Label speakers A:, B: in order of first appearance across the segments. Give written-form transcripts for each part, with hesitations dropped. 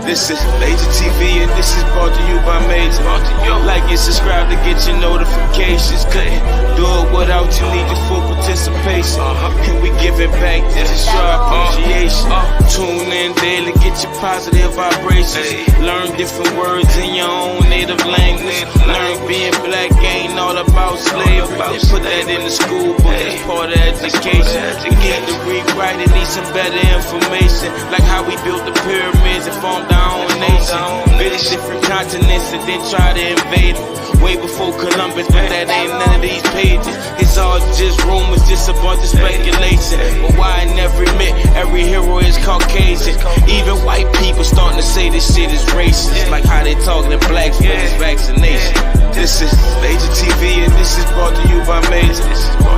A: This is MajorTv and this is brought to you by Major. Like and subscribe to get your notifications. Couldn't do it without you, need your full participation. And we giving back to show appreciation. Tune in daily, get your positive vibrations. Learn different words in your own native language. Learn being black ain't all about slavery. They put that in the school book, that's part of education. We need to rewrite it, need some better information. Like how we built the pyramids and formed our own nation. Visit different continents and then try to invade them. Way before Columbus, but that ain't none of these pages. It's all just rumors, just a bunch of speculation. But why I never admit every hero is Caucasian. Even white people starting to say this shit is racist. Like how they talking to blacks for this vaccination. This is MajorTv and this is brought to you by Major.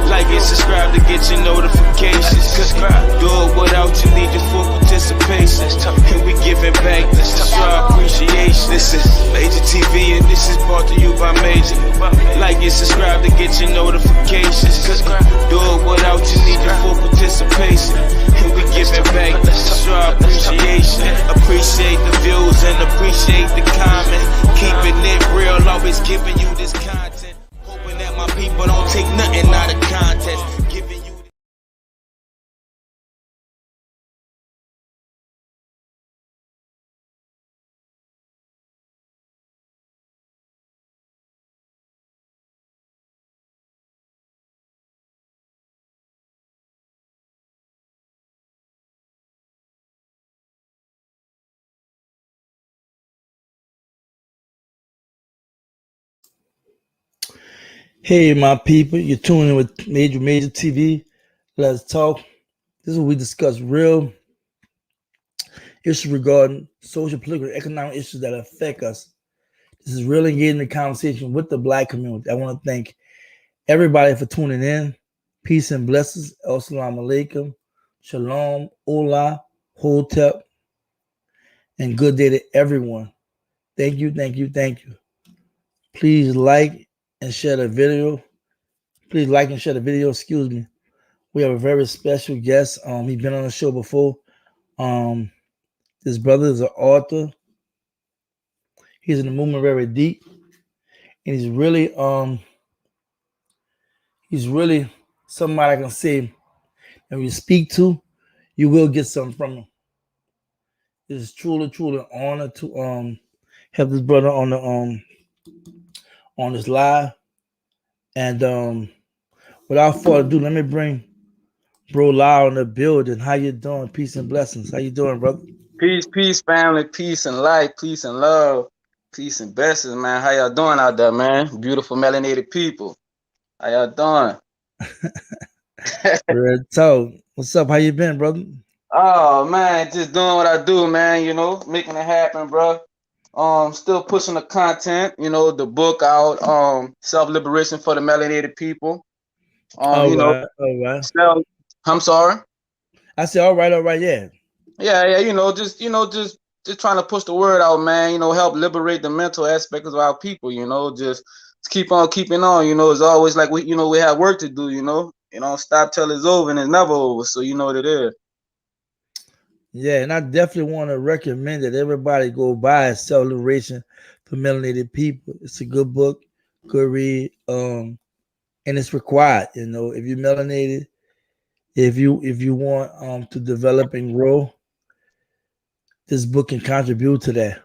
A: Like and subscribe to get your notifications. Cause do it without you, need your full participation. And we giving back just to show appreciation. This is MajorTv and this is brought to you by Major. Like and subscribe to get your notifications. Cause do it without you, need your full participation. And we giving back just to show appreciation. Appreciate the views and appreciate the comments. Keeping it real, always giving you this content. Hoping that my people don't take nothing out of context. Giving you.
B: Hey, my people, you're tuning in with MajorTv. Let's talk. This is where we discuss real issues regarding social, political, economic issues that affect us. This is really getting the conversation with the black community. I want to thank everybody for tuning in. Peace and blessings. Assalamu alaikum. Shalom. Ola. Hotep. And good day to everyone. Thank you, thank you, thank you. Please like and share the video. Please like and share the video. Excuse me. We have a very special guest. He's been on the show before. This brother is an author. He's in the movement very deep, and he's really somebody I can say, and you speak to, you will get something from him. It is truly an honor to have this brother on this live. And without further ado, let me bring Bro Lyle in the building. How you doing? Peace and blessings. How you doing, brother?
C: Peace, family. Peace and light. Peace and love. Peace and blessings, man. How y'all doing out there, man? Beautiful melanated people. How y'all doing?
B: Real talk. What's up? How you been, brother?
C: Oh, man, just doing what I do, man. You know, making it happen, bro. Still pushing the content. You know, the book out. Self-liberation for the melanated people.
B: All right.
C: So, I'm sorry.
B: I said, all right, yeah.
C: Yeah. Just trying to push the word out, man. You know, help liberate the mental aspect of our people. You know, just keep on keeping on. You know, it's always like we have work to do. You know, stop till it's over, and it's never over. So you know what it is.
B: Yeah, and I definitely want to recommend that everybody go buy Self-Liberation for Melanated People. It's a good book, good read, and it's required. You know, if you're melanated, if you want to develop and grow, this book can contribute to that.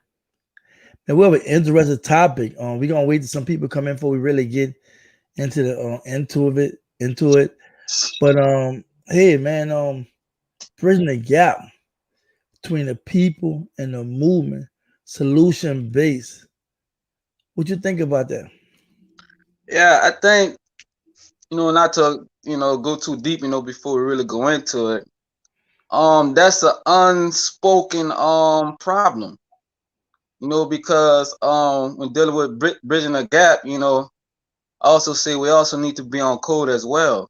B: And we have an interesting topic. We're gonna wait till some people come in before we really get into the into it. But hey, man, bridging the gap between the people and the movement, solution based. What you think about that?
C: Yeah, I think, not to, go too deep, before we really go into it. That's an unspoken problem, because when dealing with bridging the gap, I also say we also need to be on code as well.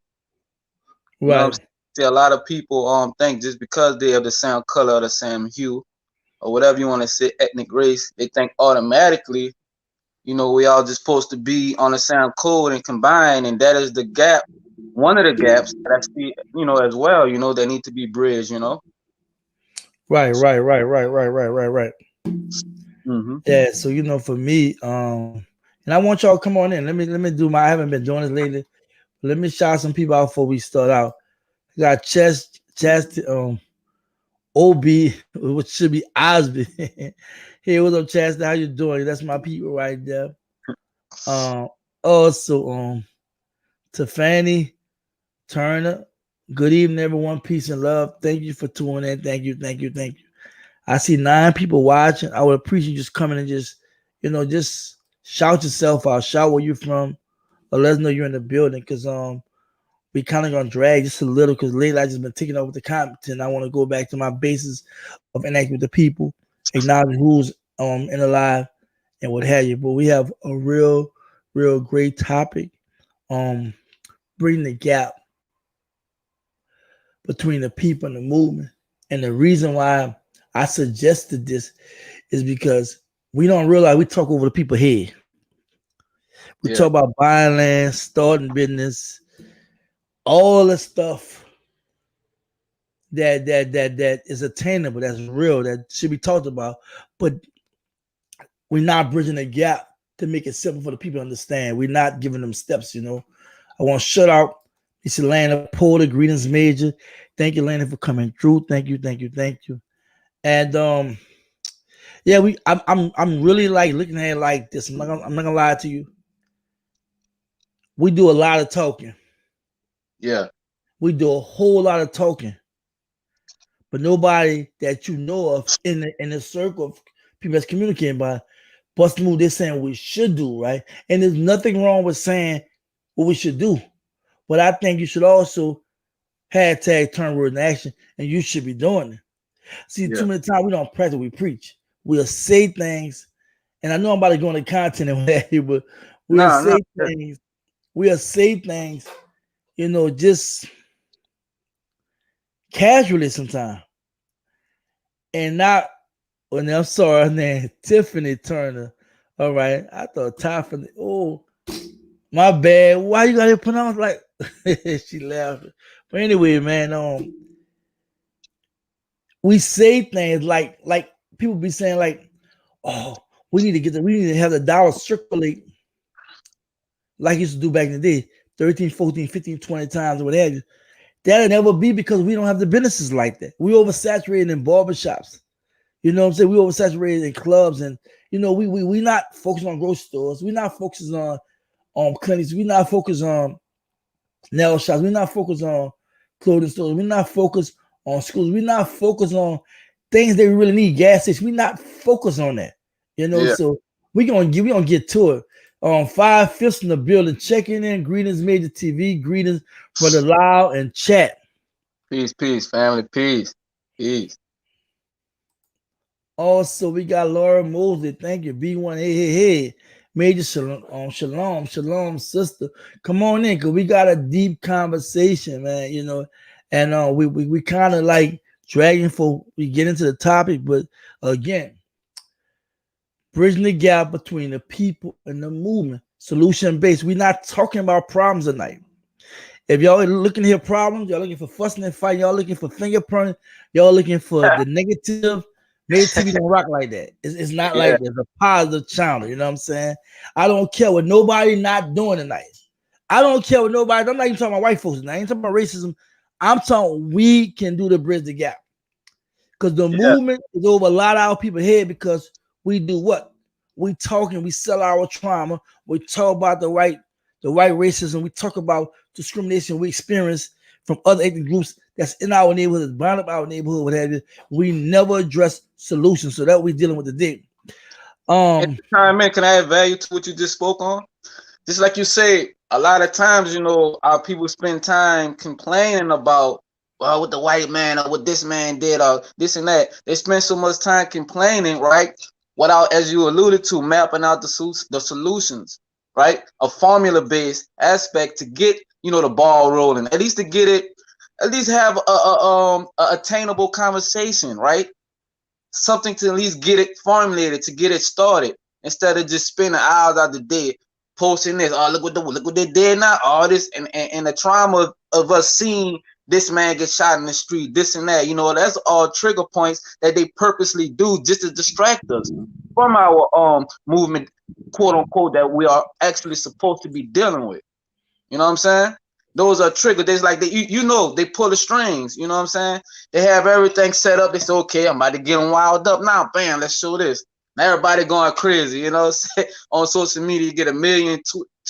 B: Right.
C: See, a lot of people think just because they have the same color or the same hue or whatever you want to say, ethnic race, they think automatically, we all just supposed to be on the same code and combine, and that is the gap. One of the gaps that I see, as well, that need to be bridged,
B: Right.
C: Mm-hmm.
B: Yeah, so you know, for me, and I want y'all to come on in. Let me do my. I haven't been doing this lately. Let me shout some people out before we start out. We got OB, which should be Osby. Hey, what's up, Chastity? How you doing? That's my people right there. Um, also, Tiffany Turner. Good evening, everyone. Peace and love. Thank you for tuning in. Thank you. I see 9 people watching. I would appreciate you just coming and just, just shout yourself out. Shout where you're from, or let us know you're in the building. Cause we kind of gonna drag just a little. Cause lately I just been taking over the content. I want to go back to my basis of interacting with the people, acknowledge who's in the live and what have you. But we have a real great topic. Bridging the gap between the people and the movement. And the reason why I suggested this is because we don't realize we talk over the people's head. We talk about buying land, starting business, all the stuff that is attainable, that's real, that should be talked about. But we're not bridging the gap to make it simple for the people to understand. We're not giving them steps, I want to shut out. It's Atlanta Porter. Greetings, Major. Thank you, Atlanta, for coming through. Thank you. And yeah, I'm really like looking at it like this. I'm not gonna lie to you. We do a lot of talking.
C: Yeah.
B: We do a whole lot of talking, but nobody that you know of in the circle of people that's communicating by bust move. They're saying we should do, right, and there's nothing wrong with saying what we should do, but I think you should also hashtag turn word in action, and you should be doing it. See, too many times we don't practice, we preach. We'll say things, and I know I'm about to go into content and what have you, but we'll say things. We'll say things, just casually sometimes, and not. When I'm sorry, her name Tiffany Turner. All right, I thought Tiffany. Oh, my bad. Why you gotta pronounce like? She laughed. But anyway, man, we say things like people be saying like, oh, we need to have the dollar circulate like used to do back in the day, 13, 14, 15, 20 times or what have you. That'll never be because we don't have the businesses like that. We oversaturated in barbershops. You know what I'm saying? We oversaturated in clubs, and we not focused on grocery stores. We're not focused on clinics. We're not focused on nail shops. We're not focused on clothing stores. We're not focused on schools. We're not focused on things that we really need. Gas stations. We're not focused on that. So we're gonna get to it. 5/5 in the building, checking in. Greetings, MajorTv. Greetings, Brother Lyle and chat.
C: Peace, family. Peace.
B: Also, we got Laura Mosley. Thank you. B1. Hey. Major shalom, sister. Come on in, cause we got a deep conversation, man. And we kind of like dragging for we get into the topic, but again, bridging the gap between the people and the movement, solution based. We're not talking about problems tonight. If y'all looking to hear problems, y'all looking for fussing and fighting, y'all looking for finger pointing, y'all looking for the negative. MajorTv don't rock like that. It's not like that. It's a positive channel. You know what I'm saying? I don't care what nobody not doing tonight. I don't care what nobody. I'm not even talking about white folks tonight. I ain't talking about racism. I'm talking we can do the bridge the gap. Because the movement is over a lot of our people's head because we do what? We talk and we sell our trauma. We talk about the white racism. We talk about discrimination we experience from other ethnic groups that's in our neighborhood, bound up our neighborhood, what have you. We never address solutions, so that we're dealing with the dick.
C: Man, can I add value to what you just spoke on? Just like you say, a lot of times, our people spend time complaining about, well, what the white man or what this man did or this and that. They spend so much time complaining, right? Without, as you alluded to, mapping out the solutions, right? A formula-based aspect to get, the ball rolling. At least to get it, at least have a attainable conversation, right? Something to at least get it formulated, to get it started, instead of just spending hours out the day posting this. Oh, look what they did now. All this and the trauma of us seeing this man gets shot in the street, this and that. You know, that's all trigger points that they purposely do just to distract us from our movement, quote unquote, that we are actually supposed to be dealing with. You know what I'm saying? Those are triggers. There's like you know, they pull the strings. You know what I'm saying? They have everything set up. They say, okay, I'm about to get them wild up now. Bam, let's show this. Now everybody going crazy. You know, on social media, you get a million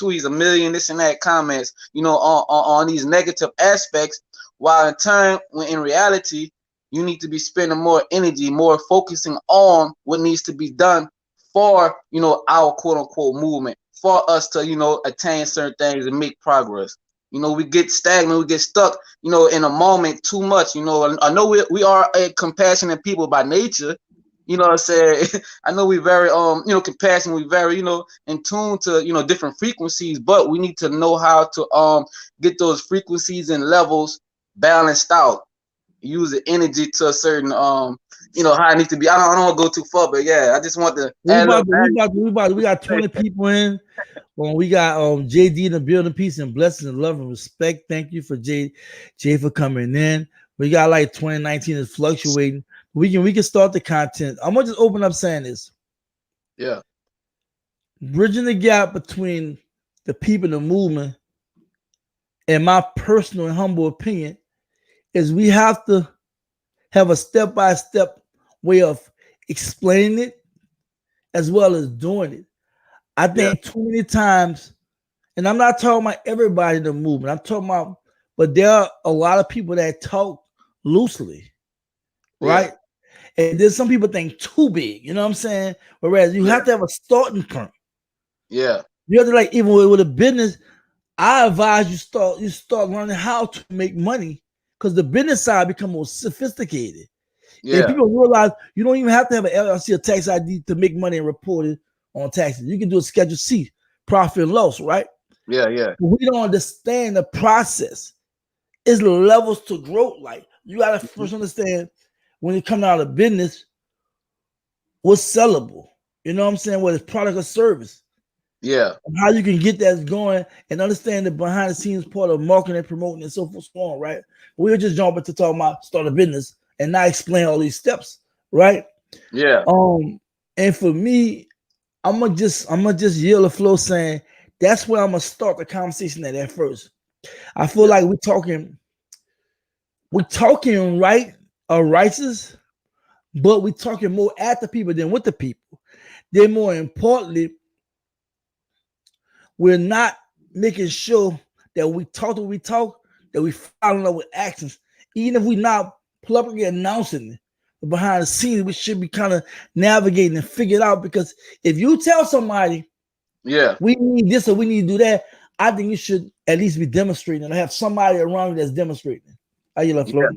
C: tweets, a million this and that comments. You know, on these negative aspects. While in turn, when in reality, you need to be spending more energy, more focusing on what needs to be done for, you know, our quote unquote movement, for us to, you know, attain certain things and make progress. You know, we get stagnant, we get stuck, you know, in a moment too much. You know, I know we are a compassionate people by nature. You know what I'm saying? I know we very you know, compassionate, we very, you know, in tune to, you know, different frequencies, but we need to know how to get those frequencies and levels balanced out. Use the energy to a certain you know, how it needs to be. I don't want to go too far, but yeah, I just want to
B: we got 20 people in. We got JD in the building, peace and blessings and love and respect. Thank you for Jay for coming in. We got like 2019 is fluctuating. We can start the content. I'm gonna just open up saying this.
C: Yeah.
B: Bridging the gap between the people in the movement, and my personal and humble opinion, is we have to have a step-by-step way of explaining it as well as doing it. I think too many times, and I'm not talking about everybody in the movement, I'm talking about, but there are a lot of people that talk loosely, right? And then some people think too big, you know what I'm saying? Whereas you have to have a starting point.
C: Yeah.
B: You have to, like, even with a business, I advise you start learning how to make money, because the business side become more sophisticated. Yeah. And people realize you don't even have to have an LLC or tax ID to make money and report it on taxes. You can do a Schedule C, profit and loss, right?
C: Yeah, yeah.
B: But we don't understand the process. It's levels to growth. Like, you gotta first understand, when you come out of business, what's sellable. You know what I'm saying? Whether it's product or service.
C: Yeah.
B: And how you can get that going and understand the behind the scenes part of marketing and promoting and so forth, so on, right? We were just jumping to talk about start a business and not explain all these steps, right?
C: Yeah.
B: And for me, I'm gonna just yield the flow, saying that's where I'm gonna start the conversation at first. I feel like we're talking right or righteous, but we're talking more at the people than with the people. Then more importantly, we're not making sure that we talk, that we follow up with actions. Even if we're not publicly announcing it, but behind the scenes, we should be kind of navigating and figure it out. Because if you tell somebody, we need this or we need to do that, I think you should at least be demonstrating and have somebody around you that's demonstrating. How you love, Flo?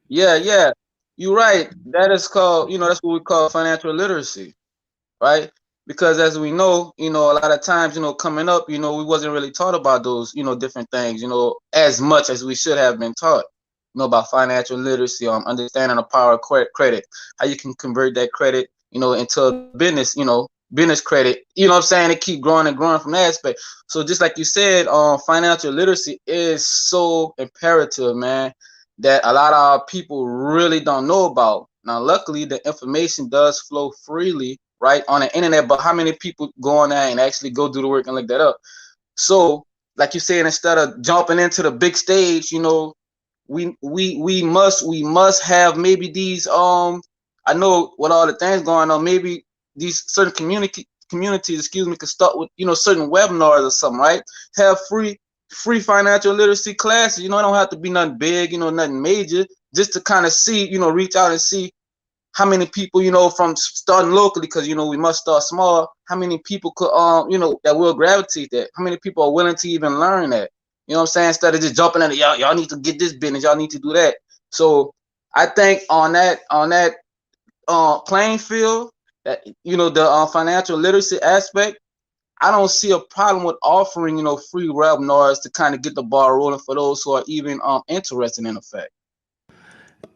C: Yeah. You're right. That is called, you know, that's what we call financial literacy, right? Because as we know, you know, a lot of times, you know, coming up, you know, we wasn't really taught about those, you know, different things, you know, as much as we should have been taught, you know, about financial literacy, understanding the power of credit, how you can convert that credit, you know, into a business, you know, business credit, you know what I'm saying, to keep growing and growing from that aspect. So just like you said, financial literacy is so imperative, man, that a lot of our people really don't know about. Now, luckily, the information does flow freely, right, on the internet, but how many people go on there and actually go do the work and look that up? So, like you said, instead of jumping into the big stage, you know, we must have maybe these I know with all the things going on, maybe these certain communities, could start with, you know, certain webinars or something, right? Have free financial literacy classes. You know, it don't have to be nothing big, you know, nothing major, just to kind of see, you know, reach out and see how many people, you know, from starting locally, because, you know, we must start small, how many people could, you know, that will gravitate that, how many people are willing to even learn that, you know what I'm saying, instead of just jumping in it, y'all need to get this business, y'all need to do that. So I think on that playing field, that, you know, the financial literacy aspect, I don't see a problem with offering, you know, free webinars to kind of get the ball rolling for those who are even interested in the fact.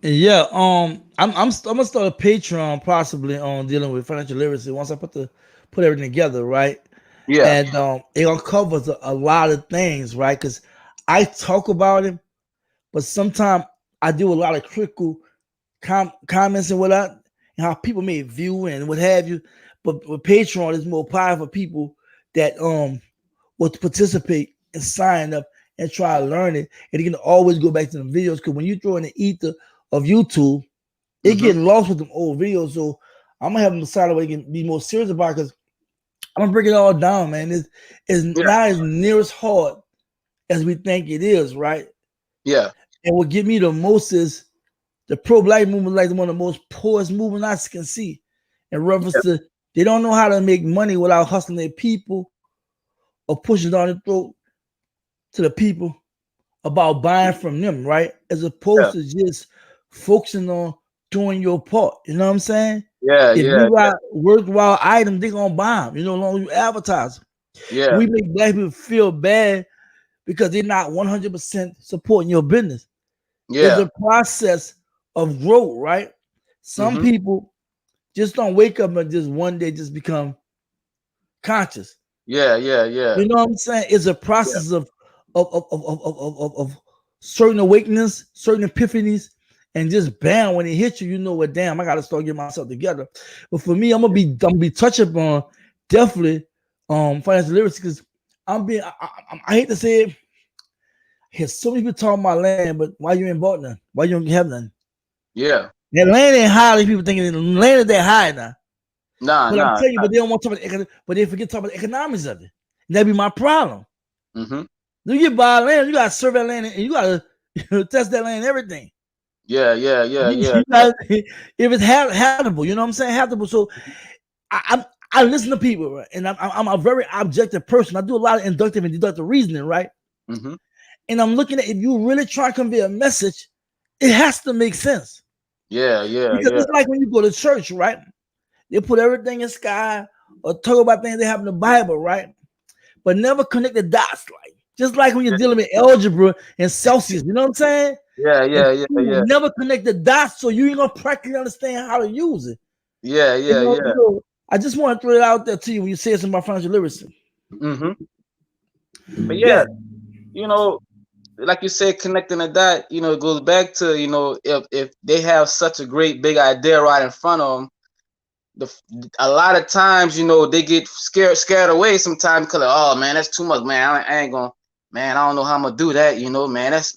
B: Yeah, I'm gonna start a Patreon possibly on dealing with financial literacy once I put everything together, right?
C: Yeah.
B: And it uncovers a lot of things, right? Because I talk about it, but sometimes I do a lot of critical comments and whatnot, and how people may view and what have you. But with Patreon, is more powerful for people that will participate and sign up and try to learn it, and you can always go back to the videos because when you throw in the ether of YouTube, it get lost with them old videos. So I'm gonna have them decide where they can be more serious about it because I'm gonna break it all down, man. It's not as near as hard as we think it is, right?
C: Yeah.
B: And what get me the most is the pro-black movement, like one of the most poorest movements I can see. In reference to they don't know how to make money without hustling their people or pushing down the throat to the people about buying from them, right? As opposed to just focusing on doing your part. You know what I'm saying?
C: Yeah,
B: If you got worthwhile items, they're gonna buy them, you know, as long as you advertise.
C: Yeah.
B: We make black people feel bad because they're not 100% supporting your business.
C: Yeah.
B: It's a process of growth, right? Some people just don't wake up and just one day just become conscious.
C: Yeah.
B: You know what I'm saying? It's a process of certain awakenings, certain epiphanies, and just bam, when it hits you, you know what? Damn, I gotta start getting myself together. But for me, I'm gonna be touching on definitely financial literacy because I hate to say it. I hear so many people talking about land, but why you ain't bought none? Why you don't have none?
C: Yeah.
B: That land ain't high. Like people thinking the land is that high now.
C: Nah,
B: But I'm telling you, but they don't want to talk about but they forget to talk about the economics of it. And that'd be my problem. You get buy land, you gotta serve that land and you gotta test that land and everything.
C: Yeah.
B: If it's habitable, you know what I'm saying? Habitable. So I listen to people, right? And I'm a very objective person. I do a lot of inductive and deductive reasoning, right? And I'm looking at if you really try to convey a message, it has to make sense.
C: Yeah.
B: Because it's like when you go to church, right? They put everything in sky or talk about things they have in the Bible, right? But never connect the dots, like just like when you're dealing with algebra and Celsius, you know what I'm saying?
C: Yeah.
B: Never connect the dots, so you ain't gonna practically understand how to use it.
C: Yeah.
B: So I just want to throw it out there to you when you say something about financial literacy.
C: But yeah, you know, like you said, connecting the dot, you know, it goes back to, you know, if they have such a great big idea right in front of them, a lot of times, you know, they get scared away sometimes because oh man, that's too much, man. I ain't gonna, man, I don't know how I'm gonna do that, you know, man. That's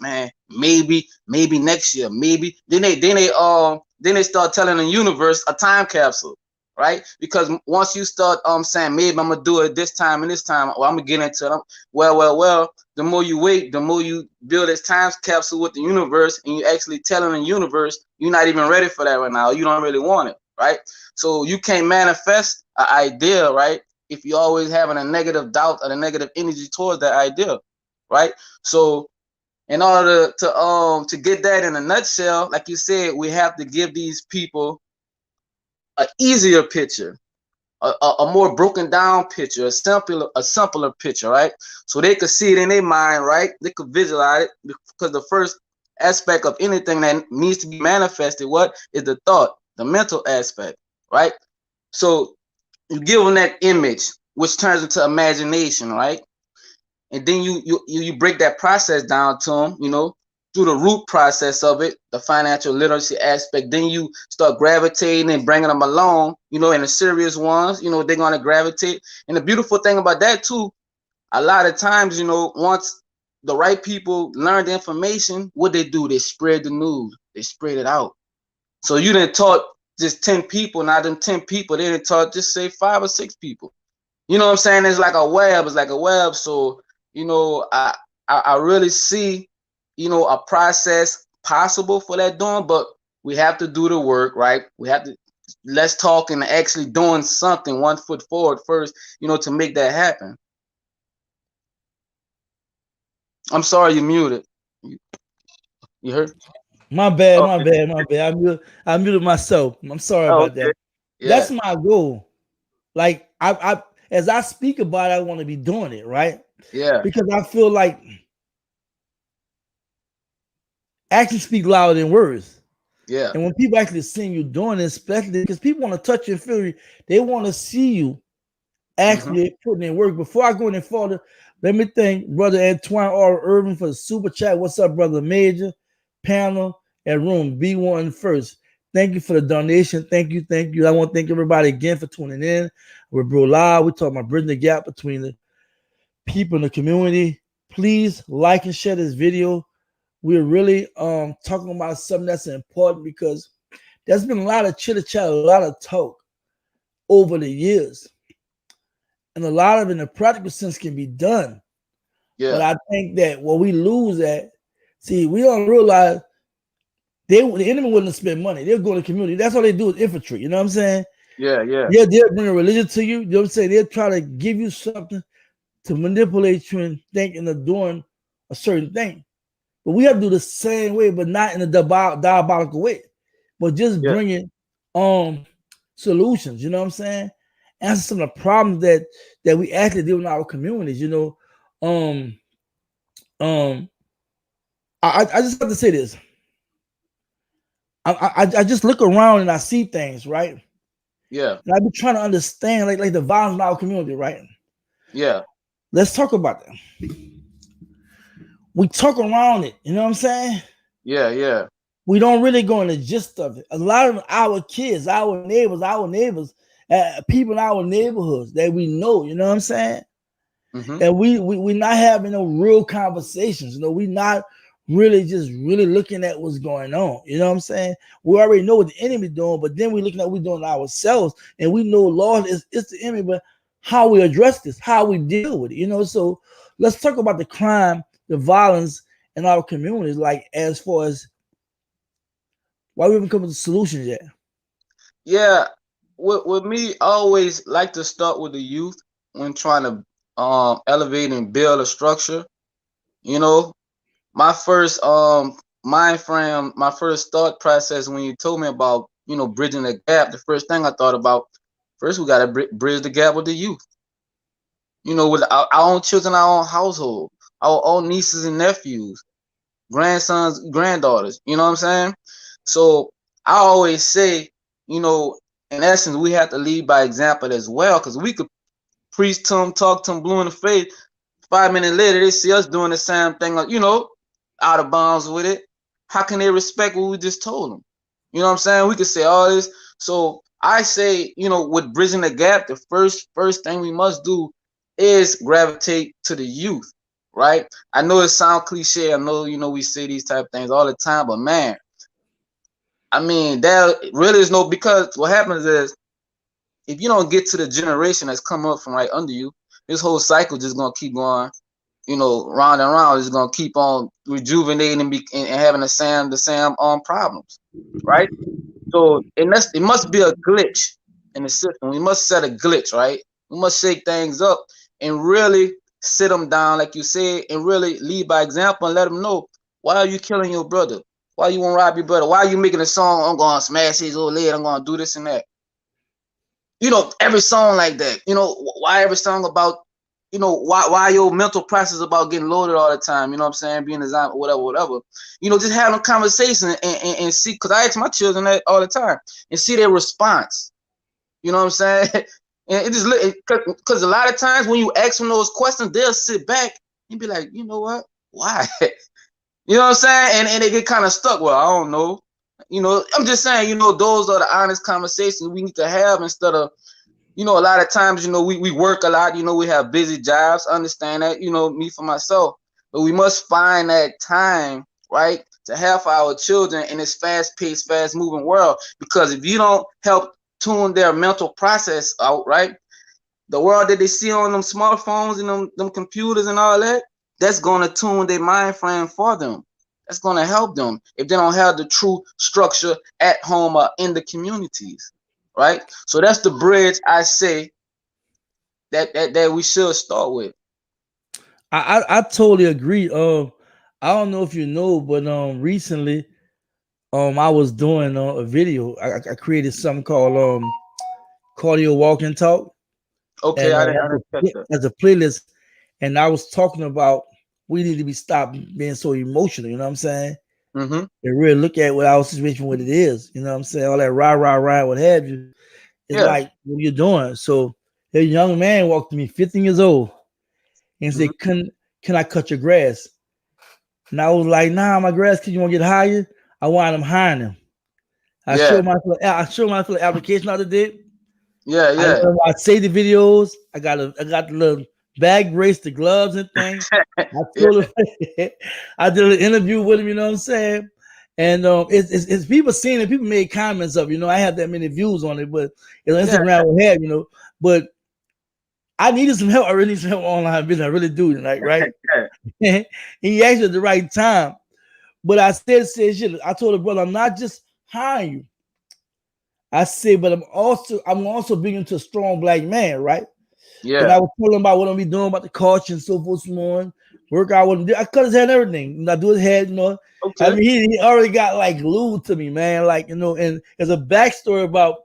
C: maybe next year, maybe. Then they start telling the universe a time capsule, right? Because once you start saying maybe I'm gonna do it this time and this time, or I'm gonna get into it. Well, the more you wait, the more you build this time capsule with the universe, and you actually telling the universe you're not even ready for that right now. You don't really want it, right? So you can't manifest an idea, right? If you're always having a negative doubt or a negative energy towards that idea, right? So in order to get that in a nutshell, like you said, we have to give these people an easier picture, a more broken down picture, a simpler picture, right? So they could see it in their mind, right? They could visualize it because the first aspect of anything that needs to be manifested, what is the thought, the mental aspect, right? So you give them that image, which turns into imagination, right? And then you break that process down to them, you know, through the root process of it, the financial literacy aspect. Then you start gravitating and bringing them along, you know, in the serious ones, you know, they're going to gravitate. And the beautiful thing about that too, a lot of times, you know, once the right people learn the information, what they do, they spread the news, they spread it out. So you didn't taught just 10 people, not them 10 people, they didn't taught just say 5 or 6 people. You know what I'm saying? It's like a web. So, you know, I really see, you know, a process possible for that doing, but we have to do the work, right? We have to let's talk and actually doing something 1 foot forward first, you know, to make that happen. I'm sorry, you muted. You heard?
B: My bad. I muted myself. I'm sorry about that.
C: Yeah.
B: That's my goal. Like I as I speak about it, I want to be doing it, right?
C: Yeah.
B: Because I feel like actions speak louder than words.
C: Yeah.
B: And when people actually see you doing it, especially because people want to touch your feel, they want to see you actually putting in work. Before I go any further, let me thank Brother Antoine R. Irvin for the super chat. What's up, Brother Major? panel and room B1 first. Thank you for the donation. Thank you. I want to thank everybody again for tuning in. We're Bro Lyle. We're talking about bridging the gap between the people in the community. Please like and share this video. We're really talking about something that's important because there's been a lot of chitter chat, a lot of talk over the years, and a lot of it in a practical sense can be done.
C: Yeah.
B: But I think that what we lose at, see, we don't realize the enemy wouldn't spend money. They'll go to the community. That's all they do is infantry. You know what I'm saying?
C: Yeah.
B: They'll bring a religion to you. You know what I'm saying? They'll try to give you something to manipulate you and thinking of doing a certain thing. But we have to do the same way, but not in a diabolical way. But just bringing solutions. You know what I'm saying? Answer some of the problems that we actually deal in our communities. You know, I just have to say this. I just look around and I see things, right?
C: Yeah.
B: And I be trying to understand like the violence in our community, right?
C: Yeah.
B: Let's talk about that. We talk around it, you know what I'm saying?
C: Yeah.
B: We don't really go in the gist of it. A lot of our kids, our neighbors, people in our neighborhoods that we know, you know what I'm saying?
C: Mm-hmm.
B: And we're not having no real conversations. You know, we're not really looking at what's going on. You know what I'm saying? We already know what the enemy doing, but then we're looking at what we're doing ourselves, and we know, Lord, it's the enemy, but how we address this, how we deal with it, you know? So let's talk about the crime, the violence in our communities, like as far as why we haven't come up with solutions yet.
C: Yeah. With me, I always like to start with the youth when trying to elevate and build a structure. You know, my first mind frame, my first thought process when you told me about, you know, bridging the gap, the first thing I thought about, first we got to bridge the gap with the youth. You know, with our own children, our own household, our own nieces and nephews, grandsons, granddaughters. You know what I'm saying? So I always say, you know, in essence, we have to lead by example as well, because we could preach to them, talk to them, blue in the face. 5 minutes later, they see us doing the same thing, like, you know, out of bounds with it. How can they respect what we just told them? You know what I'm saying? We could say all this. So I say, you know, with bridging the gap, the first thing we must do is gravitate to the youth, right? I know it sounds cliche. I know, you know, we say these type of things all the time, but man, I mean, there really is no, because what happens is if you don't get to the generation that's come up from right under you, this whole cycle just gonna keep going, you know, round and round. It's gonna keep on rejuvenating and having the same problems, right? So it must be a glitch in the system. We must set a glitch, right? We must shake things up and really sit them down, like you said, and really lead by example and let them know, why are you killing your brother? Why you want to rob your brother? Why are you making a song? I'm gonna smash his old lady. I'm gonna do this and that. You know, every song like that. You know, why every song about, you know, why your mental process about getting loaded all the time? You know what I'm saying? Being designed, whatever. You know, just having a conversation and see, because I ask my children that all the time and see their response. You know what I'm saying? And it just because a lot of times when you ask them those questions, they'll sit back and be like, you know what? Why? You know what I'm saying? And they get kind of stuck. Well, I don't know. You know, I'm just saying, you know, those are the honest conversations we need to have instead of, you know, a lot of times, you know, we work a lot, you know, we have busy jobs. I understand that, you know, me for myself. But we must find that time, right, to have for our children in this fast-paced, fast-moving world. Because if you don't help tune their mental process out, right, the world that they see on them smartphones and them computers and all that, that's going to tune their mind frame for them. That's going to help them if they don't have the true structure at home or in the communities, right? So that's the bridge I say that we should start with.
B: I totally agree. I don't know if you know, but recently, I was doing a video. I created something called cardio walk and talk,
C: Okay,
B: and
C: I didn't catch that.
B: as a playlist, and I was talking about we need to be stopped being so emotional. You know what I'm saying?
C: Mm-hmm.
B: And really look at what our situation, what it is. You know what I'm saying? All that rah, what have you. It's
C: Yeah.
B: like, what are you doing? So a young man walked to me, 15 years old, and said,
C: Mm-hmm.
B: can I cut your grass? And I was like, nah, my grass kid, you want to get hired? I wanted them hiring him. I
C: Yeah.
B: showed my application how to do.
C: Yeah. Yeah.
B: I say the videos. I got the little bag brace, the gloves and thing. I
C: Yeah.
B: told him I did an interview with him, you know what I'm saying? And it's people seeing it, people made comments of, I have that many views on it, but Instagram will have, but I needed some help. I really need some help online business. I really do, like, right? He asked at the right time. But I said shit. I told the brother, I'm not just hiring you. I said, but I'm also being into a strong black man, right? And I was telling him about what I'm be doing about the culture and so forth, so on. Work out with him. I cut his head and everything. And I do his head,
C: Okay.
B: I mean, he already got like glued to me, man. Like, and there's a backstory about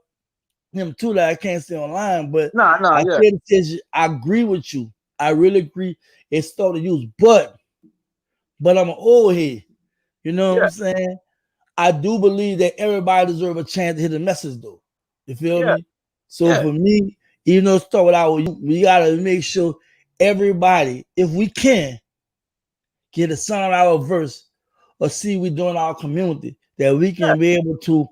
B: him too that I can't say online, but I said, I agree with you. I really agree. It started to use, but I'm an old head. You know what I'm saying? I do believe that everybody deserves a chance to hit a message, though. You feel me? So for me, even though it start with our youth, we gotta make sure everybody, if we can, get a sound out of verse or see we doing our community, that we can be able to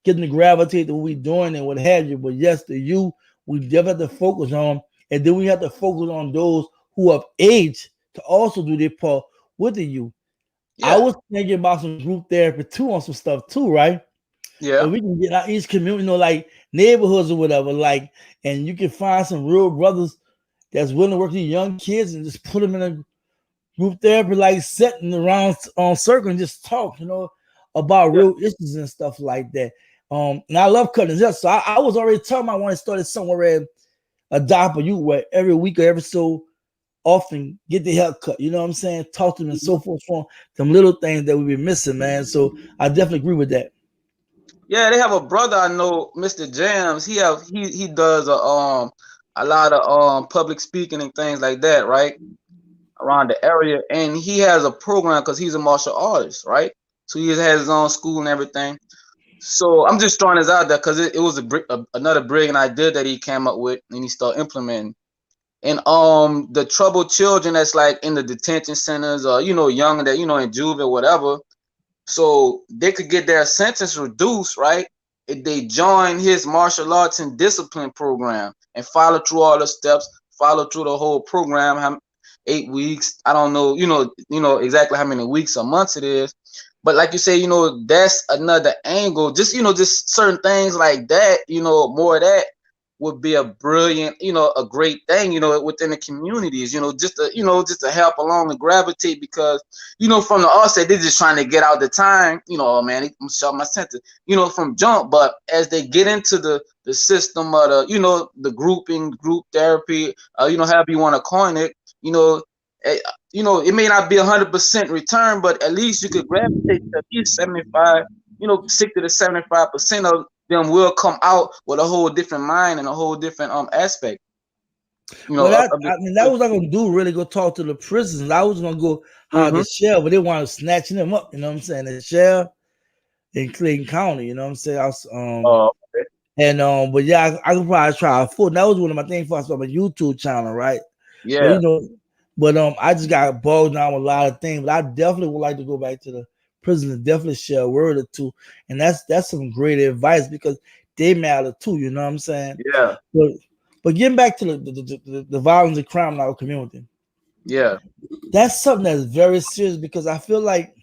B: get them to gravitate to what we doing and what have you. But yes, the youth, we definitely have to focus on, and then we have to focus on those who have age to also do their part with the youth. I was thinking about some group therapy too on some stuff too, right?
C: Yeah.
B: And we can get out each community, like neighborhoods or whatever, like, and you can find some real brothers that's willing to work with young kids and just put them in a group therapy, like sitting around on circle and just talk, about real issues and stuff like that. And I love cutting this. So I was already telling I want to start it somewhere at Adopt a Youth where every week or every so often get the haircut, you know what I'm saying? Talk to them and so forth, some little things that we've been missing, man. So I definitely agree with that.
C: Yeah, they have a brother I know, Mr. Jams. He does a lot of public speaking and things like that, right? Around the area, and he has a program because he's a martial artist, right? So he has his own school and everything. So I'm just throwing this out there because it was another brilliant idea that he came up with and he started implementing. And the troubled children that's like in the detention centers or young that in juvenile whatever, so they could get their sentence reduced, right? If they join his martial arts and discipline program and follow through all the steps, follow through the whole program, 8 weeks. I don't know, exactly how many weeks or months it is. But like you say, that's another angle. Just certain things like that, more of that would be a brilliant, a great thing, within the communities, just to help along and gravitate because, from the offset, they're just trying to get out the time, oh man, I'm shutting my sentence, from jump. But as they get into the system of the group therapy, however you want to coin it, it may not be 100% return, but at least you could gravitate to at least 75, 60 to 75% of them will come out with a whole different mind and a whole different aspect.
B: That was not gonna do. Really, go talk to the prisons. I was gonna go hard the shell, but they wanted snatching them up. You know what I'm saying? The shell in Clayton County. You know what I'm saying?
C: Okay.
B: And but yeah, I could probably try a foot. That was one of my things for my YouTube channel, right?
C: Yeah.
B: But I just got bogged down with a lot of things. But I definitely would like to go back to the prison and definitely share a word or two. And that's some great advice because they matter too. You know what I'm saying?
C: Yeah.
B: But getting back to the violence and crime in our community.
C: Yeah.
B: That's something that's very serious because I feel like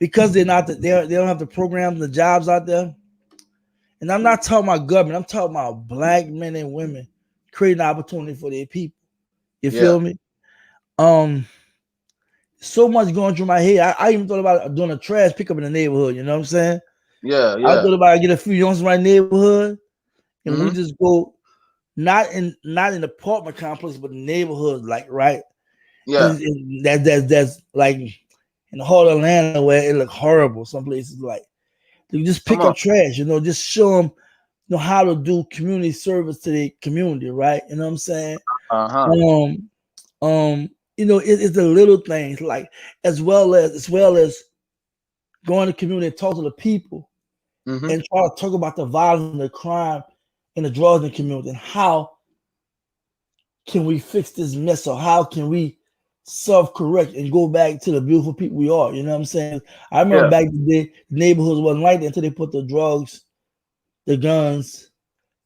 B: because they don't have the programs, the jobs out there. And I'm not talking about government. I'm talking about black men and women creating opportunity for their people. You feel me? So much going through my head. I even thought about doing a trash pickup in the neighborhood. You know what I'm saying?
C: Yeah.
B: I thought about get a few youngsters in my neighborhood, and we just go not in apartment complex, but neighborhood, like right.
C: Yeah.
B: That's like in the heart of Atlanta where it look horrible. Some places like you just pick up trash. Just show them how to do community service to the community, right? You know what I'm saying? It's the little things like as well as going to community and talk to the people and try to talk about the violence and the crime and the drugs in the community and how can we fix this mess or how can we self-correct and go back to the beautiful people we are. You know what I'm saying? I remember
C: Yeah,
B: back in the day, neighborhoods wasn't like that until they put the drugs, the guns,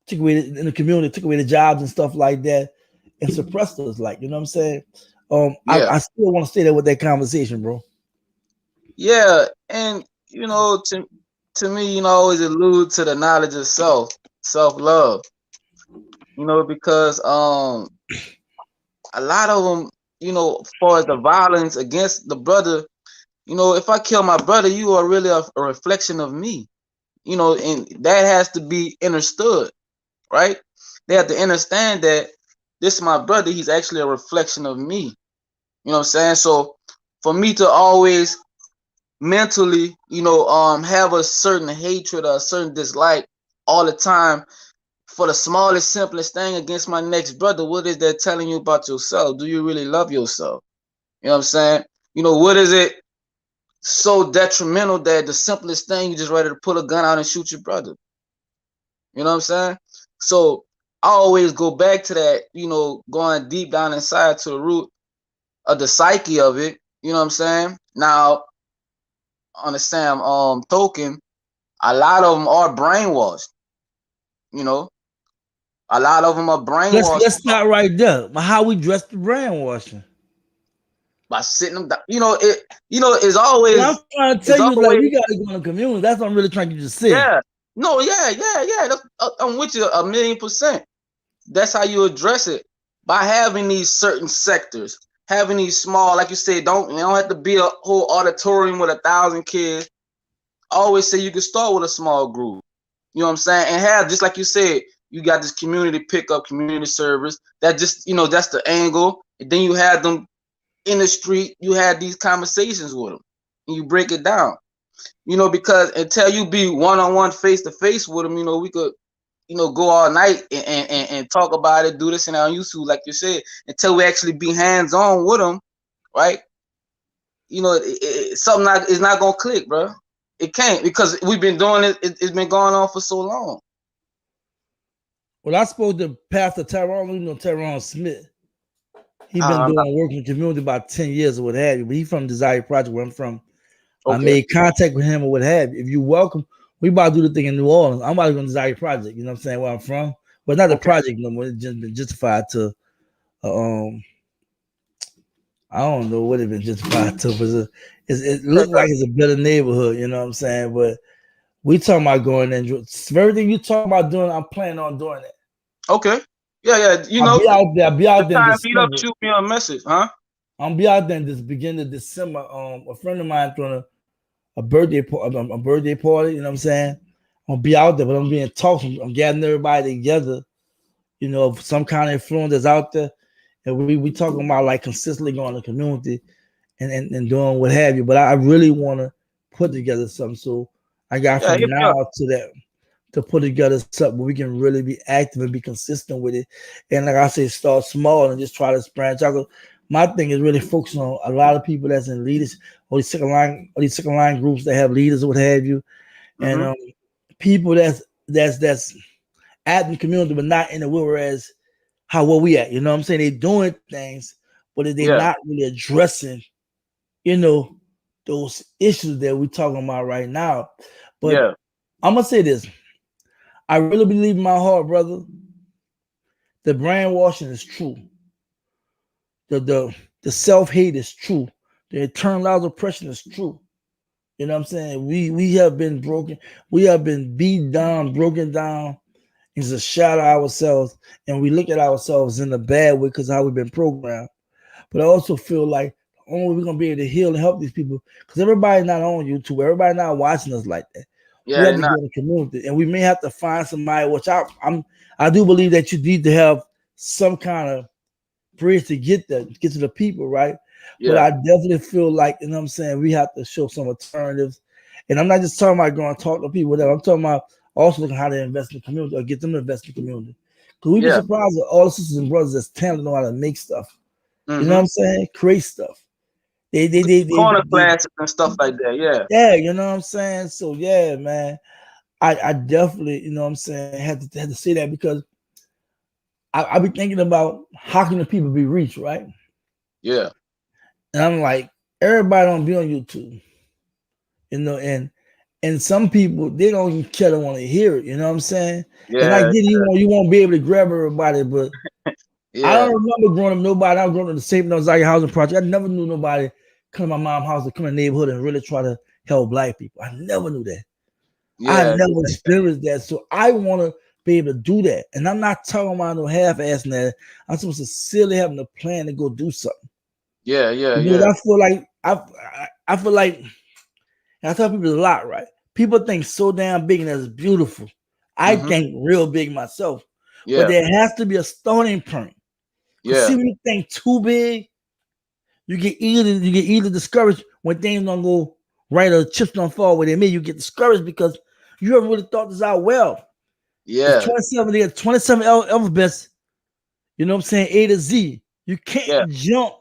B: took away in the community, took away the jobs and stuff like that, and suppressed us. Like, you know what I'm saying?
C: yeah,
B: I still want to stay there with that conversation, bro.
C: yeah. And to me, always allude to the knowledge of self, self love. Because a lot of them, as far as the violence against the brother, if I kill my brother, you are really a reflection of me. And that has to be understood, right? They have to understand that this is my brother. He's actually a reflection of me. You know what I'm saying? So for me to always mentally, have a certain hatred or a certain dislike all the time for the smallest, simplest thing against my next brother, what is that telling you about yourself? Do you really love yourself? You know what I'm saying? What is it so detrimental that the simplest thing you just ready to pull a gun out and shoot your brother? You know what I'm saying? So I always go back to that, going deep down inside to the root of the psyche of it. You know what I'm saying? Now, on the same token, a lot of them are brainwashed. You know, a lot of them are brainwashed
B: Let's start right there. How we dress the brainwashing.
C: by sitting them down. It's
B: What I'm
C: always,
B: trying to tell
C: it's
B: you is like
C: always,
B: we gotta go in the community. That's what I'm really trying to just say.
C: yeah. No, yeah. I'm with you 1,000,000%. That's how you address it, by having these certain sectors, having these small, like you said, you don't have to be a whole auditorium with 1,000 kids. I always say you can start with a small group. You know what I'm saying? And have, just like you said, you got this community pickup, community service. That just, that's the angle. And then you have them in the street. You had these conversations with them, and you break it down. Because until you be one-on-one, face-to-face with them, we could, go all night and talk about it, do this and on YouTube, like you said, until we actually be hands-on with them, right? Something is not gonna click, bro. It can't, because we've been doing it. It's been going on for so long.
B: Well, I spoke to Pastor Tyrone, Tyrone Smith. He been
C: Uh,
B: doing work in the community about 10 years or what have you. But he from Desire Project where I'm from. I
C: okay.
B: made contact with him or what have you. If you welcome, we about to do the thing in New Orleans. I'm about to go to Desire Project, you know what I'm saying, where I'm from. But not the project no more. It's just been justified to I don't know what it been justified to, but it looked like it's a better neighborhood, you know what I'm saying? But we talking about going there. Everything you talking about doing, I'm planning on doing it.
C: Okay. Yeah.
B: I'll be out there. I'll be out
C: The
B: there in
C: time meet up,
B: December.
C: shoot me a message, huh?
B: I'll be out there in this beginning of December. A friend of mine throwing a birthday party, you know what I'm saying? I'm gonna be out there, but I'm being talked. I'm gathering everybody together, some kind of influence that's out there. And we talking about like consistently going to the community and doing what have you. But I really want to put together something. So I got from now to that to put together something where we can really be active and be consistent with it. And like I say, start small and just try to branch out. My thing is really focusing on a lot of people that's in leaders, or these second line groups that have leaders or what have you, and people that's at the community but not in the will, whereas where we at, you know what I'm saying? They doing things, but they're not really addressing, those issues that we're talking about right now. But I'm gonna say this. I really believe in my heart, brother. The brainwashing is true. The self-hate is true. The internalized oppression is true. You know what I'm saying? We have been broken. We have been beat down, broken down, and to shadow ourselves. And we look at ourselves in a bad way because of how we've been programmed. But I also feel like the only way we're gonna be able to heal and help these people, because everybody's not on YouTube, everybody not watching us like that. We have to get in the community, and we may have to find somebody. Which I do believe that you need to have some kind of bridge to get to the people, right? Yeah. But I definitely feel like, you know what I'm saying, we have to show some alternatives. And I'm not just talking about going to talk to people, whatever. I'm talking about also looking how to invest in the community or get them to invest in the community. Because we'd be surprised at all the sisters and brothers that's talented, know how to make stuff. You know what I'm saying? Create stuff. They
C: corner classes and stuff like that. Yeah.
B: Yeah, you know what I'm saying? So yeah, man. I definitely, you know what I'm saying, had to say that because I be thinking about how can the people be reached, right?
C: Yeah.
B: And I'm like, everybody don't be on YouTube, and some people they don't even care to want to hear it. You know what I'm saying? And I
C: Yeah,
B: get it, you won't be able to grab everybody, but I
C: yeah,
B: don't remember growing up nobody. I was growing up in the same Zion housing project. I never knew nobody come to my mom's house or come in the neighborhood and really try to help black people. I never knew that. I
C: yeah,
B: never experienced that. So I want to be able to do that. And I'm not talking about no half-assing that. I'm supposed to sincerely having a plan to go do something.
C: yeah, yeah,
B: Because
C: yeah.
B: I feel like I feel like, and I tell people a lot, right? People think so damn big and that's beautiful. I
C: Mm-hmm.
B: think real big myself. But
C: Yeah,
B: there has to be a starting point. Because see,
C: yeah,
B: when you think too big, you get either discouraged when things don't go right or chips don't fall where they may. You get discouraged because you haven't really thought this out well. It's
C: yeah,
B: 27, there are 27 alphabets, you know what I'm saying? A to Z. You
C: yeah,
B: can't jump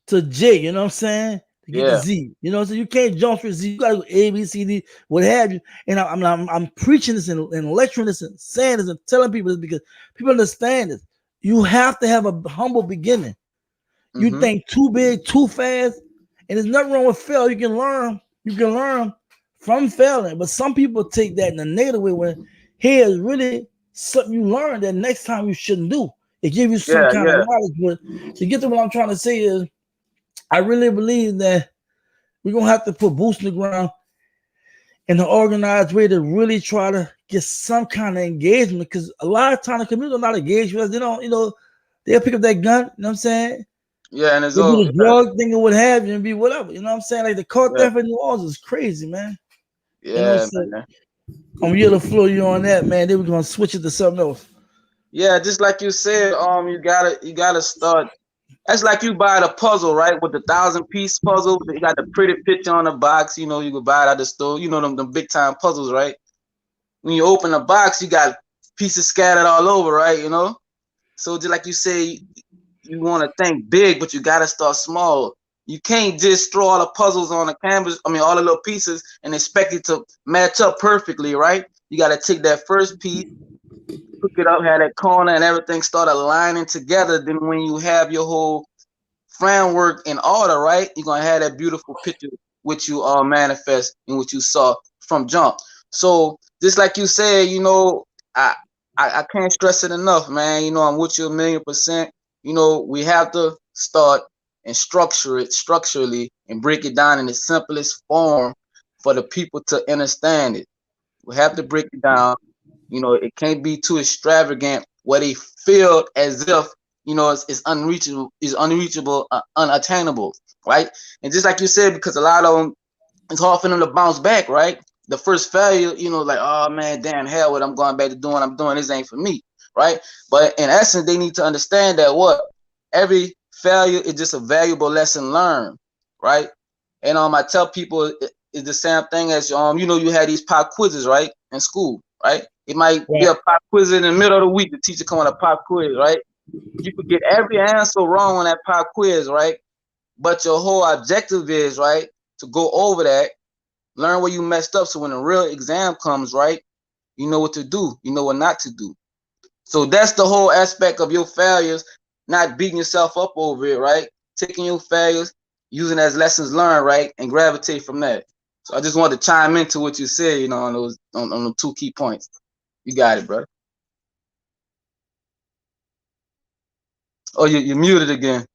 B: to J, you know what I'm saying? To get to
C: yeah.
B: Z. You know what I'm saying? You can't jump for Z. You gotta go A, B, C, D, what have you. And I'm preaching this and lecturing this and saying this and telling people this because people understand this. You have to have a humble beginning. You
C: Mm-hmm.
B: think too big, too fast, and there's nothing wrong with fail. You can learn. You can learn from failing. But some people take that in a negative way when here's really something you learn that next time you shouldn't do. It gives you some
C: Yeah,
B: kind of
C: yeah.
B: knowledge. But to get to what I'm trying to say is I really believe that we're gonna have to put boots in the ground in an organized way to really try to get some kind of engagement because a lot of times the community are not engaged with us. They don't, they'll pick up that gun, you know what I'm saying?
C: Yeah, and it's
B: They do
C: all
B: the drug thing or what have you and be whatever. You know what I'm saying? Like the car
C: yeah,
B: theft in New Orleans is crazy, man.
C: yeah,
B: So
C: man.
B: I'm gonna the floor you on that, man. Then we're gonna switch it to something else.
C: Yeah, just like you said, you gotta start. That's like you buy the puzzle, right? With the 1,000-piece puzzle, you got the pretty picture on the box. You can buy it at the store. Them big time puzzles, right? When you open the box, you got pieces scattered all over, right? So just like you say, you want to think big, but you gotta start small. You can't just throw all the puzzles on the canvas. I mean, all the little pieces, and expect it to match up perfectly, right? You gotta take that first piece, hook it up, have that corner, and everything start aligning together. Then when you have your whole framework in order, right, you're gonna have that beautiful picture which you manifest and what you saw from jump. So just like you said, I I can't stress it enough, man. I'm with you 1,000,000%. We have to start and structure it structurally and break it down in the simplest form for the people to understand it. We have to break it down. It can't be too extravagant where they feel as if it's unreachable, unattainable, right? And just like you said, because a lot of them, it's hard for them to bounce back, right? The first failure, like, oh man, damn, hell, what I'm going back to doing, I'm doing this ain't for me, right? But in essence, they need to understand that every failure is just a valuable lesson learned, right? And I tell people it's the same thing as you had these pop quizzes, right, in school, right? It might be
B: Right.
C: a pop quiz in the middle of the week. The teacher come on a pop quiz, right? You could get every answer wrong on that pop quiz, right? But your whole objective is, right, to go over that, learn where you messed up, so when the real exam comes, right, you know what to do, you know what not to do. So that's the whole aspect of your failures, not beating yourself up over it, right? Taking your failures, using as lessons learned, right, and gravitate from that. So I just wanted to chime into what you said, on the two key points. You got it, brother. Oh, you're muted again.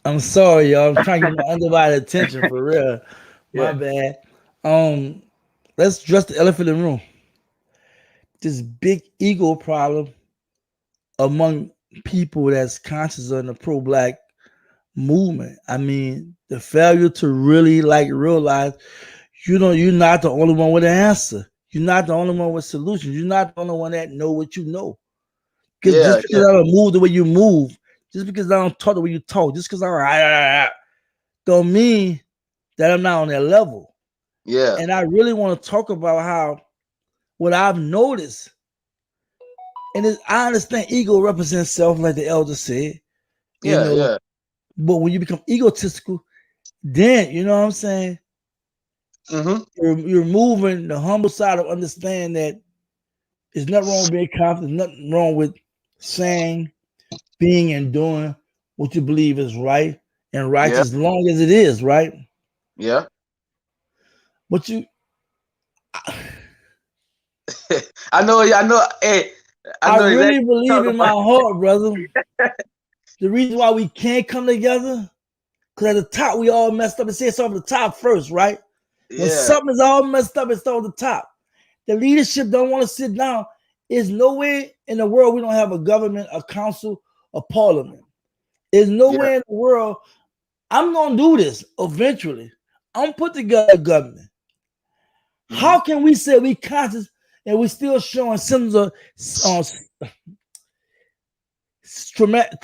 B: I'm sorry, y'all. I'm trying to get my undivided attention for real. My
C: Yeah,
B: bad. Um, let's address the elephant in the room. This big ego problem among people that's conscious of the pro-black movement. I mean, the failure to really realize you're not the only one with an answer. You're not the only one with solutions. You're not the only one that know what you know. Because
C: yeah,
B: just because
C: yeah,
B: I don't move the way you move, just because I don't talk the way you talk, just because don't mean that I'm not on that level.
C: yeah,
B: And I really want to talk about how what I've noticed, and I understand ego represents self, like the elder said, you
C: yeah,
B: know,
C: yeah.
B: but when you become egotistical, then you know what I'm saying,
C: Mm-hmm.
B: you're moving the humble side of understanding that there's nothing wrong with being confident, nothing wrong with saying, being, and doing what you believe is right and
C: Yeah.
B: righteous long as it is, right?
C: Yeah.
B: But you,
C: I know. I know. Hey, I
B: I
C: know
B: really
C: exactly what
B: believe
C: you're
B: in
C: talking
B: my
C: about.
B: heart, brother. The reason why we can't come together, because at the top we all messed up. It says something at the top first, right? When
C: Yeah.
B: something's all messed up, it starts at the top. The leadership don't want to sit down. There's no way in the world we don't have a government, a council, a parliament. There's no
C: Yeah.
B: way in the world I'm gonna do this eventually. I'm put together a government.
C: Hmm.
B: How can we say we conscious and we still showing symptoms of post traumatic